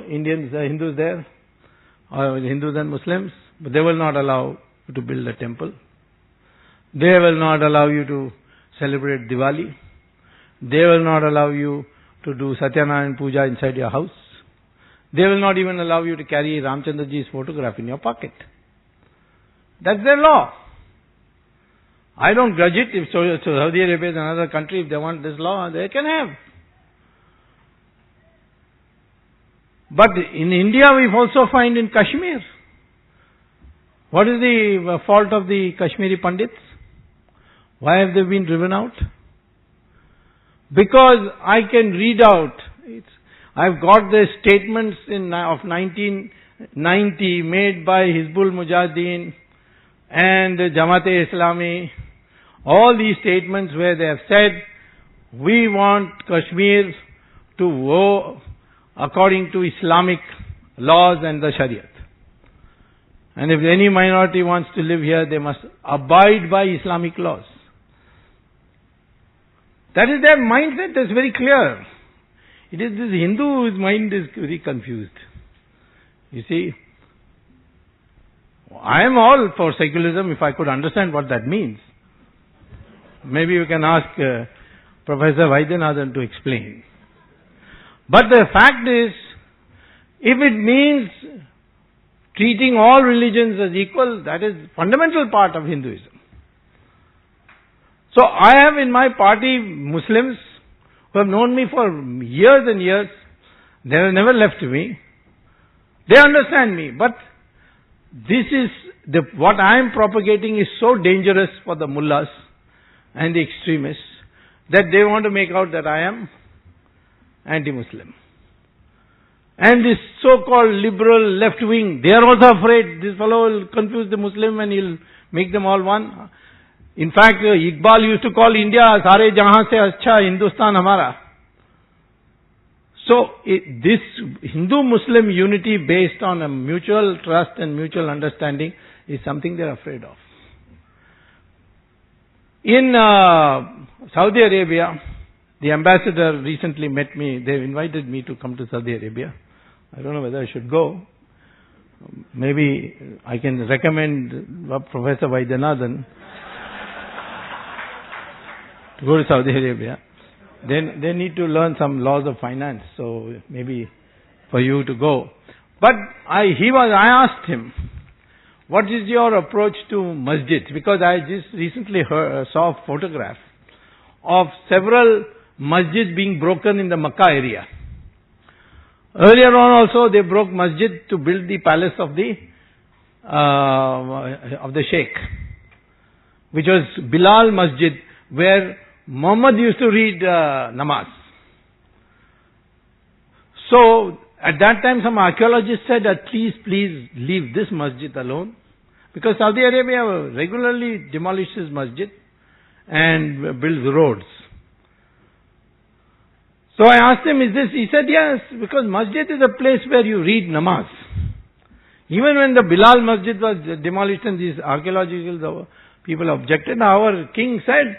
Indians, Hindus there, Hindus and Muslims, but they will not allow you to build a temple. They will not allow you to celebrate Diwali. They will not allow you to do Satyanarayan Puja inside your house. They will not even allow you to carry Ramchandraji's photograph in your pocket. That's their law. I don't grudge it. If Saudi Arabia is another country, if they want this law, they can have. But in India, we also find in Kashmir. What is the fault of the Kashmiri Pandits? Why have they been driven out? Because I can read out. I've got the statements of 1990 made by Hizbul Mujahideen and Jamaat-e-Islami. All these statements where they have said, we want Kashmir to go according to Islamic laws and the Shariat. And if any minority wants to live here, they must abide by Islamic laws. That is their mindset. That's very clear. It is this Hindu whose mind is very confused. You see, I am all for secularism if I could understand what that means. Maybe you can ask Professor Vaidyanathan to explain. But the fact is, if it means treating all religions as equal, that is fundamental part of Hinduism. So I have in my party Muslims who have known me for years and years. They have never left me. They understand me. But this is what I am propagating is so dangerous for the mullahs and the extremists that they want to make out that I am anti-Muslim. And this so-called liberal left wing, they are also afraid this fellow will confuse the Muslim and he'll make them all one. In fact, Iqbal used to call India Sare Jahan se Achha Hindustan Hamara. So, this Hindu-Muslim unity based on a mutual trust and mutual understanding is something they are afraid of. In Saudi Arabia, the ambassador recently met me. They invited me to come to Saudi Arabia. I don't know whether I should go. Maybe I can recommend Professor Vaidyanathan to go to Saudi Arabia. Then they need to learn some laws of finance, so maybe for you to go. But I asked him, what is your approach to masjids? Because I just recently saw a photograph of several masjids being broken in the Makkah area. Earlier on also they broke masjid to build the palace of the Sheikh, which was Bilal Masjid, where Muhammad used to read namaz. So at that time some archaeologists said that please leave this masjid alone, because Saudi Arabia regularly demolishes masjid and builds roads. So I asked him, he said yes, because masjid is a place where you read namaz. Even when the Bilal Masjid was demolished and these archaeological people objected, our king said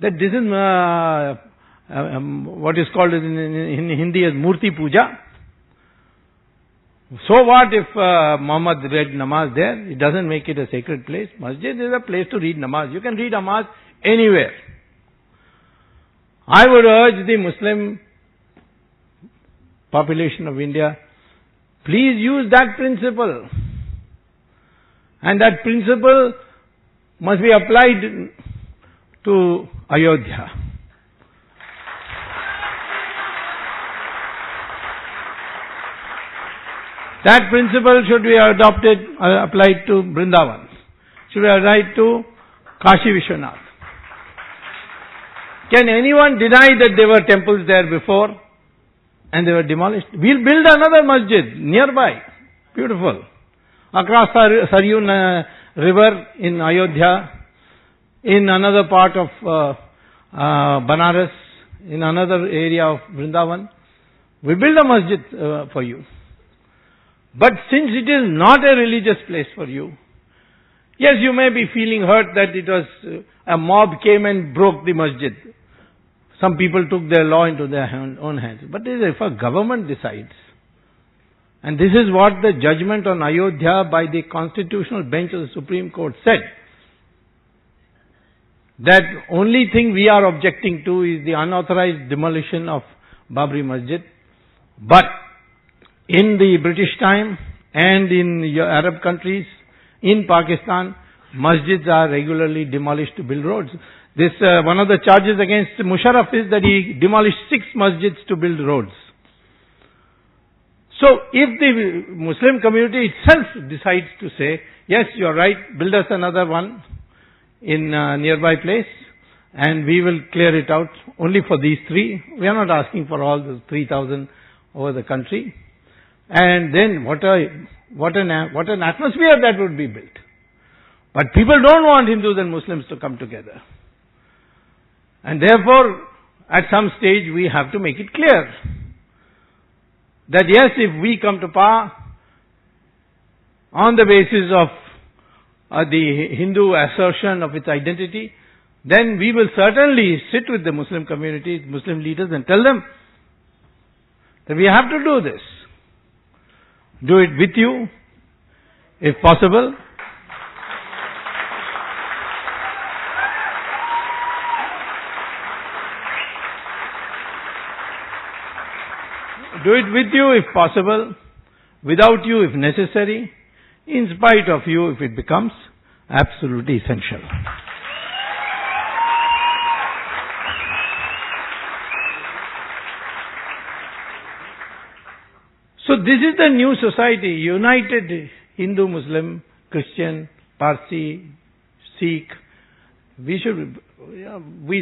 that this is what is called in Hindi as Murti Puja. So what if Muhammad read namaz there? It doesn't make it a sacred place. Masjid is a place to read namaz. You can read namaz anywhere. I would urge the Muslim population of India, please use that principle. And that principle must be applied to Ayodhya. That principle should be applied to Vrindavan. Should be applied to Kashi Vishwanath. Can anyone deny that there were temples there before and they were demolished? We'll build another masjid nearby. Beautiful. Across Saryu river in Ayodhya, in another part of Banaras, in another area of Vrindavan. We build a masjid for you. But since it is not a religious place for you, yes, you may be feeling hurt that it was a mob came and broke the masjid. Some people took their law into their own hands. But if a government decides, and this is what the judgment on Ayodhya by the constitutional bench of the Supreme Court said, that only thing we are objecting to is the unauthorized demolition of Babri Masjid. But in the British time and in Arab countries, in Pakistan, masjids are regularly demolished to build roads. This one of the charges against Musharraf is that he demolished 6 masjids to build roads. So if the Muslim community itself decides to say, yes, you are right, build us another one in a nearby place and we will clear it out only for these 3. We are not asking for all the 3,000 over the country. And then what an atmosphere that would be built. But people don't want Hindus and Muslims to come together. And therefore, at some stage we have to make it clear that yes, if we come to power on the basis of the Hindu assertion of its identity, then we will certainly sit with the Muslim community, Muslim leaders, and tell them that we have to do this. Do it with you, if possible. Do it with you if possible, without you if necessary, in spite of you if it becomes absolutely essential. So this is the new society, united Hindu, Muslim, Christian, Parsi, Sikh. We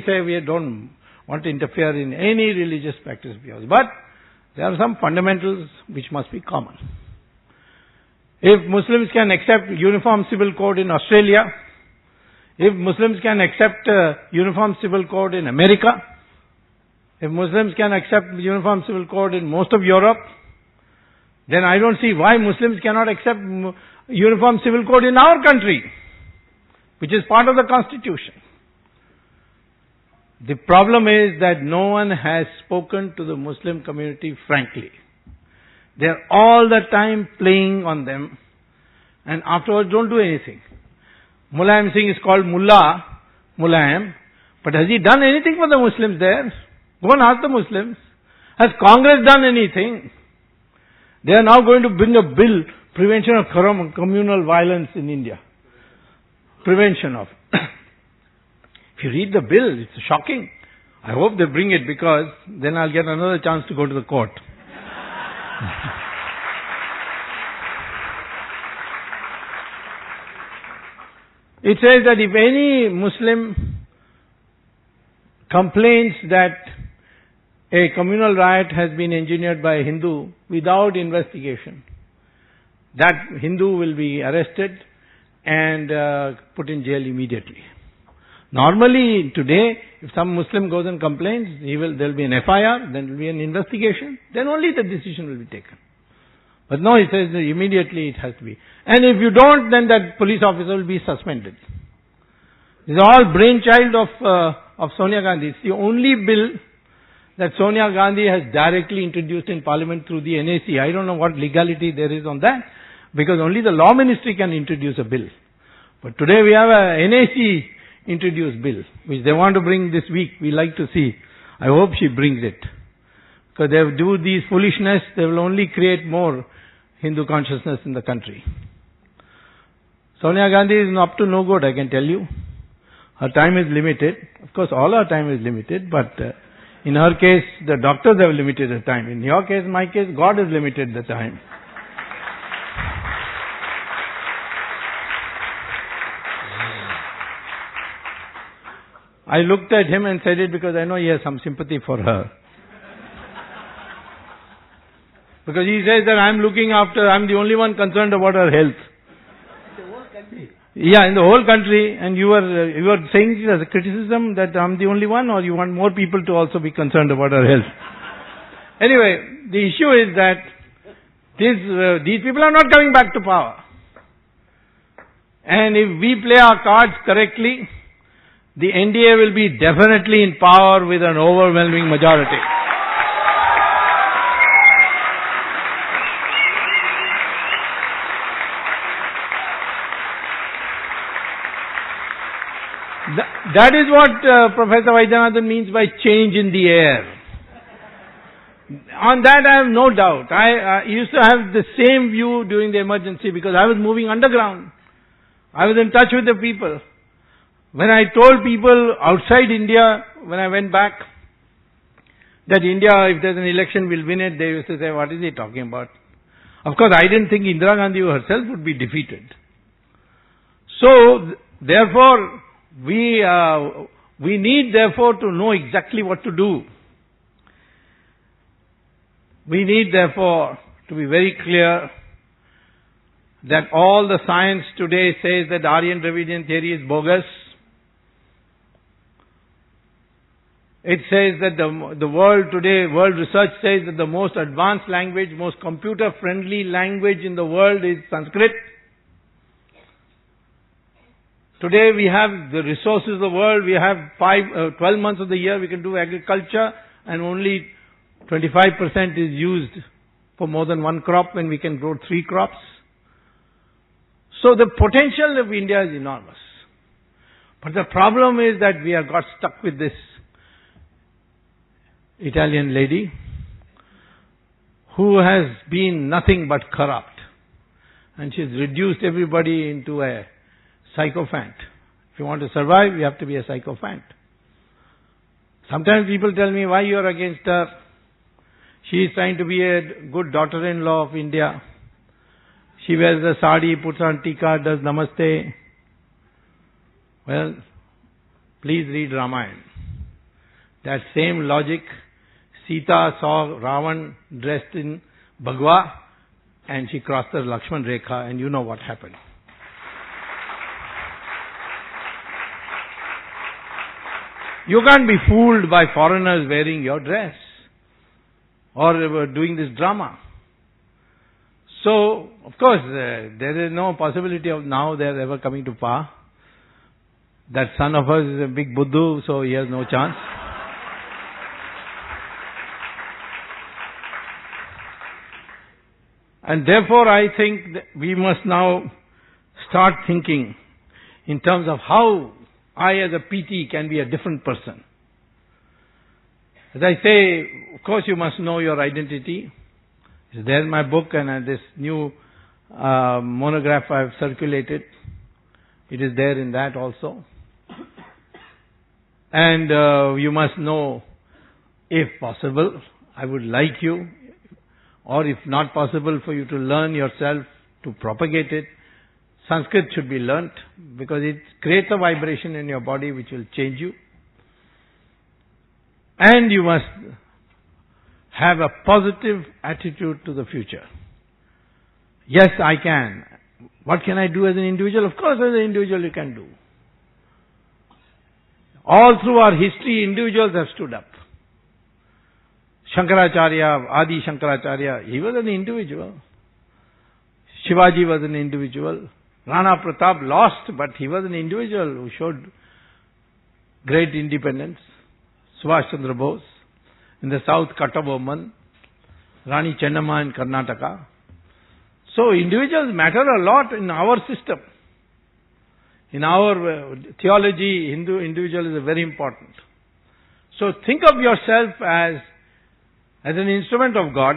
say we don't want to interfere in any religious practice of yours, but there are some fundamentals which must be common. If Muslims can accept uniform civil code in Australia, if Muslims can accept uniform civil code in America, if Muslims can accept uniform civil code in most of Europe, then I don't see why Muslims cannot accept uniform civil code in our country, which is part of the Constitution. The problem is that no one has spoken to the Muslim community frankly. They are all the time playing on them and afterwards don't do anything. Mulayam Singh is called Mullah, Mulayam, but has he done anything for the Muslims there? Go and ask the Muslims. Has Congress done anything? They are now going to bring a bill, prevention of communal violence in India. Prevention of. If you read the bill, it's shocking. I hope they bring it because then I'll get another chance to go to the court. It says that if any Muslim complains that a communal riot has been engineered by a Hindu without investigation, that Hindu will be arrested and put in jail immediately. Normally, today, if some Muslim goes and complains, there will be an FIR, then there will be an investigation, then only the decision will be taken. But no, he says that immediately it has to be. And if you don't, then that police officer will be suspended. This is all brainchild of Sonia Gandhi. It's the only bill that Sonia Gandhi has directly introduced in Parliament through the NAC. I don't know what legality there is on that, because only the Law Ministry can introduce a bill. But today we have a NAC introduced bill, which they want to bring this week. We like to see. I hope she brings it. Because they do these foolishness, they will only create more Hindu consciousness in the country. Sonia Gandhi is up to no good, I can tell you. Her time is limited. Of course, all our time is limited, but in her case, the doctors have limited the time. In your case, my case, God has limited the time. I looked at him and said it because I know he has some sympathy for her. Because he says that I'm the only one concerned about her health. In the whole country? Yeah, in the whole country. And you were saying it as a criticism that I'm the only one, or you want more people to also be concerned about her health? Anyway, the issue is that these people are not coming back to power. And if we play our cards correctly, the NDA will be definitely in power with an overwhelming majority. That is what Professor Vaidyanathan means by change in the air. On that I have no doubt. I used to have the same view during the emergency because I was moving underground. I was in touch with the people. When I told people outside India, when I went back, that India, if there's an election, will win it, they used to say, what is he talking about? Of course, I didn't think Indira Gandhi herself would be defeated. So, therefore, we need therefore to know exactly what to do. We need therefore to be very clear that all the science today says that Aryan Dravidian theory is bogus. It says that the world today, world research says that the most advanced language, most computer-friendly language in the world is Sanskrit. Today we have the resources of the world, we have 12 months of the year we can do agriculture, and only 25% is used for more than one crop when we can grow 3 crops. So the potential of India is enormous. But the problem is that we have got stuck with this Italian lady who has been nothing but corrupt. And she's reduced everybody into a sycophant. If you want to survive, you have to be a sycophant. Sometimes people tell me, why you are against her? She is trying to be a good daughter-in-law of India. She wears a sari, puts on tika, does namaste. Well, please read Ramayana. That same logic, Sita saw Ravan dressed in Bhagwa and she crossed the Lakshman Rekha, and you know what happened. You can't be fooled by foreigners wearing your dress or doing this drama. So, of course, there is no possibility of now they are ever coming to power. That son of hers is a big Buddhu, so he has no chance. And therefore, I think that we must now start thinking in terms of how I as a PT can be a different person. As I say, of course you must know your identity. It's there in my book, and this new monograph I have circulated. It is there in that also. And you must know, if possible, I would like you, or if not possible for you to learn yourself, to propagate it. Sanskrit should be learnt because it creates a vibration in your body which will change you. And you must have a positive attitude to the future. Yes, I can. What can I do as an individual? Of course, as an individual you can do. All through our history, individuals have stood up. Shankaracharya, Adi Shankaracharya, he was an individual. Shivaji was an individual. Rana Pratap lost, but he was an individual who showed great independence. Subhash Chandra Bose. In the south, Kattabomman. Rani Chennamma in Karnataka. So individuals matter a lot in our system. In our theology, Hindu individual is very important. So think of yourself as an instrument of God,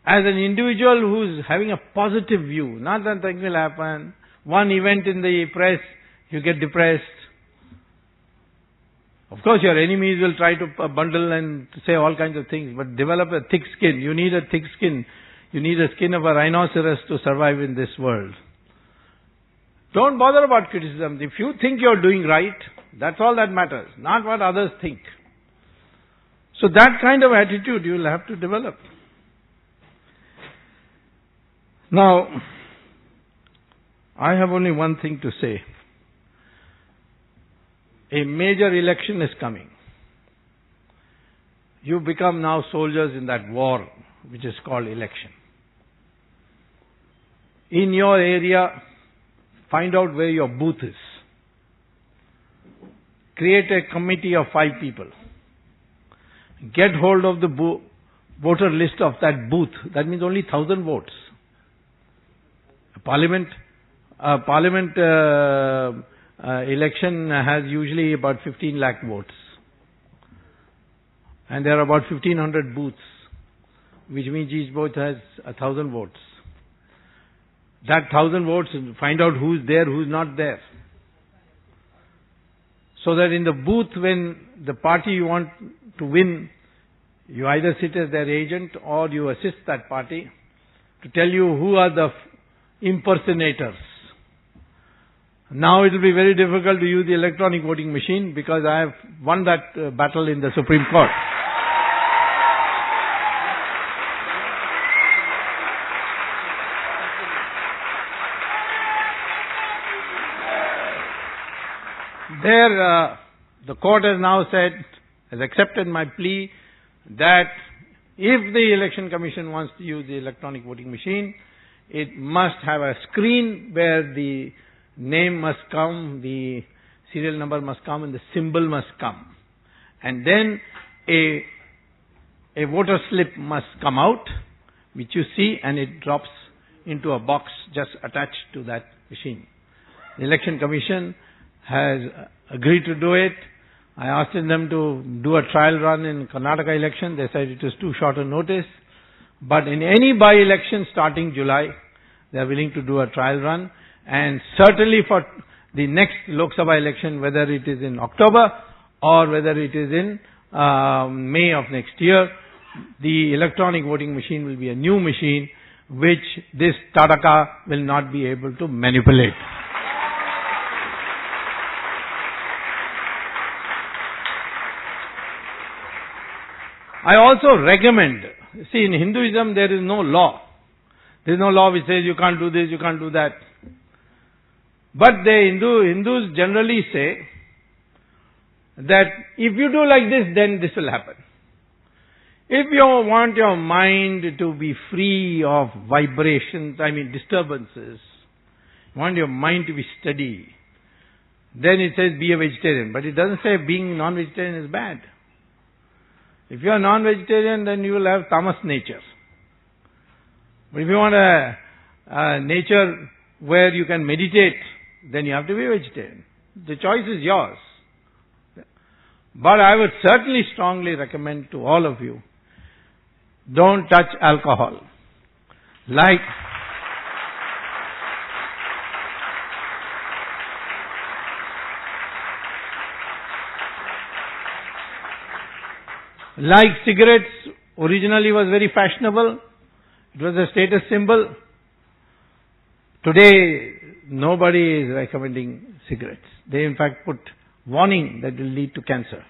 as an individual who is having a positive view. Not that things will happen. One event in the press, you get depressed. Of course, your enemies will try to bundle and say all kinds of things, but develop a thick skin. You need a thick skin. You need a skin of a rhinoceros to survive in this world. Don't bother about criticism. If you think you're doing right, that's all that matters, not what others think. So that kind of attitude you will have to develop. Now, I have only one thing to say. A major election is coming. You become now soldiers in that war, which is called election. In your area, find out where your booth is. Create a committee of 5 people. Get hold of the voter list of that booth. That means only 1,000 votes. election has usually about 15 lakh votes. And there are about 1500 booths, which means each booth has 1000 votes. That 1000 votes, find out who's there, who's not there. So that in the booth, when the party you want to win, you either sit as their agent or you assist that party to tell you who are the impersonators. Now it will be very difficult to use the electronic voting machine because I have won that battle in the Supreme Court. There, the court has now said, has accepted my plea that if the Election Commission wants to use the electronic voting machine, it must have a screen where the name must come, the serial number must come, and the symbol must come. And then a voter slip must come out, which you see, and it drops into a box just attached to that machine. The Election Commission has agreed to do it. I asked them to do a trial run in Karnataka election. They said it was too short a notice. But in any by-election starting July, they are willing to do a trial run. And certainly for the next Lok Sabha election, whether it is in October or whether it is in May of next year, the electronic voting machine will be a new machine which this Tadaka will not be able to manipulate. I also recommend, see, in Hinduism there is no law. There is no law which says you can't do this, you can't do that. But the Hindus generally say that if you do like this, then this will happen. If you want your mind to be free of vibrations, disturbances, you want your mind to be steady, then it says be a vegetarian. But it doesn't say being non-vegetarian is bad. If you are non-vegetarian, then you will have tamas nature. But if you want a nature where you can meditate, then you have to be a vegetarian. The choice is yours. But I would certainly strongly recommend to all of you, don't touch alcohol. Like cigarettes originally was very fashionable. It was a status symbol. Today, nobody is recommending cigarettes. They in fact put warning that will lead to cancer.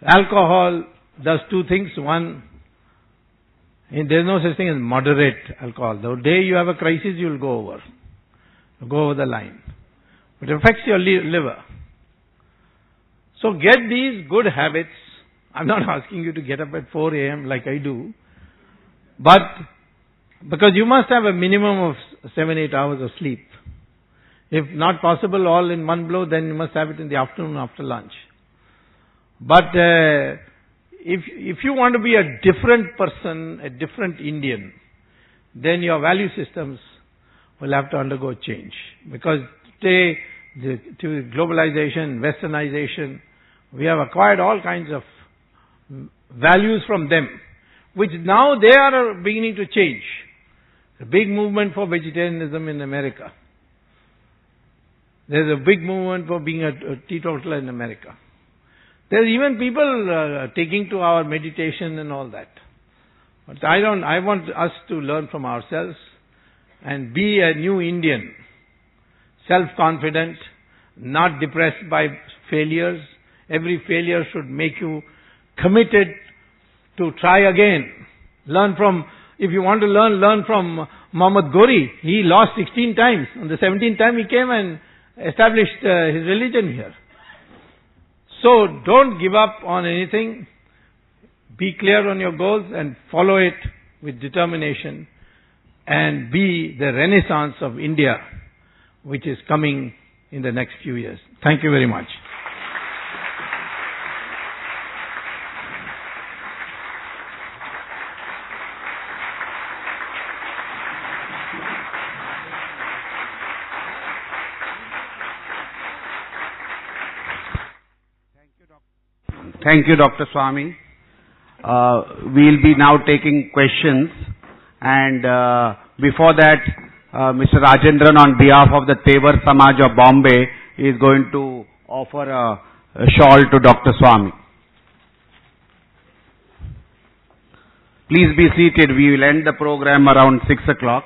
Alcohol does two things. One, there is no such thing as moderate alcohol. The day you have a crisis, you will go over the line. But it affects your liver. So get these good habits. I'm not asking you to get up at 4 a.m. like I do. But because you must have a minimum of 7-8 hours of sleep. If not possible all in one blow, then you must have it in the afternoon after lunch. But if you want to be a different person, a different Indian, then your value systems will have to undergo change. Because today, to globalization, westernization, we have acquired all kinds of values from them, which now they are beginning to change. A big movement for vegetarianism in America. There's a big movement for being a teetotaler in America. There's even people taking to our meditation and all that. But I want us to learn from ourselves and be a new Indian. Self-confident, not depressed by failures. Every failure should make you committed to try again. If you want to learn from Muhammad Ghori. He lost 16 times. On the 17th time he came and established his religion here. So don't give up on anything. Be clear on your goals and follow it with determination and be the renaissance of India, which is coming in the next few years. Thank you very much. Thank you, Dr. Swami. We'll be now taking questions, and before that, Mr. Rajendran, on behalf of the Tevar Samaj of Bombay, is going to offer a shawl to Dr. Swami. Please be seated. We will end the program around 6 o'clock.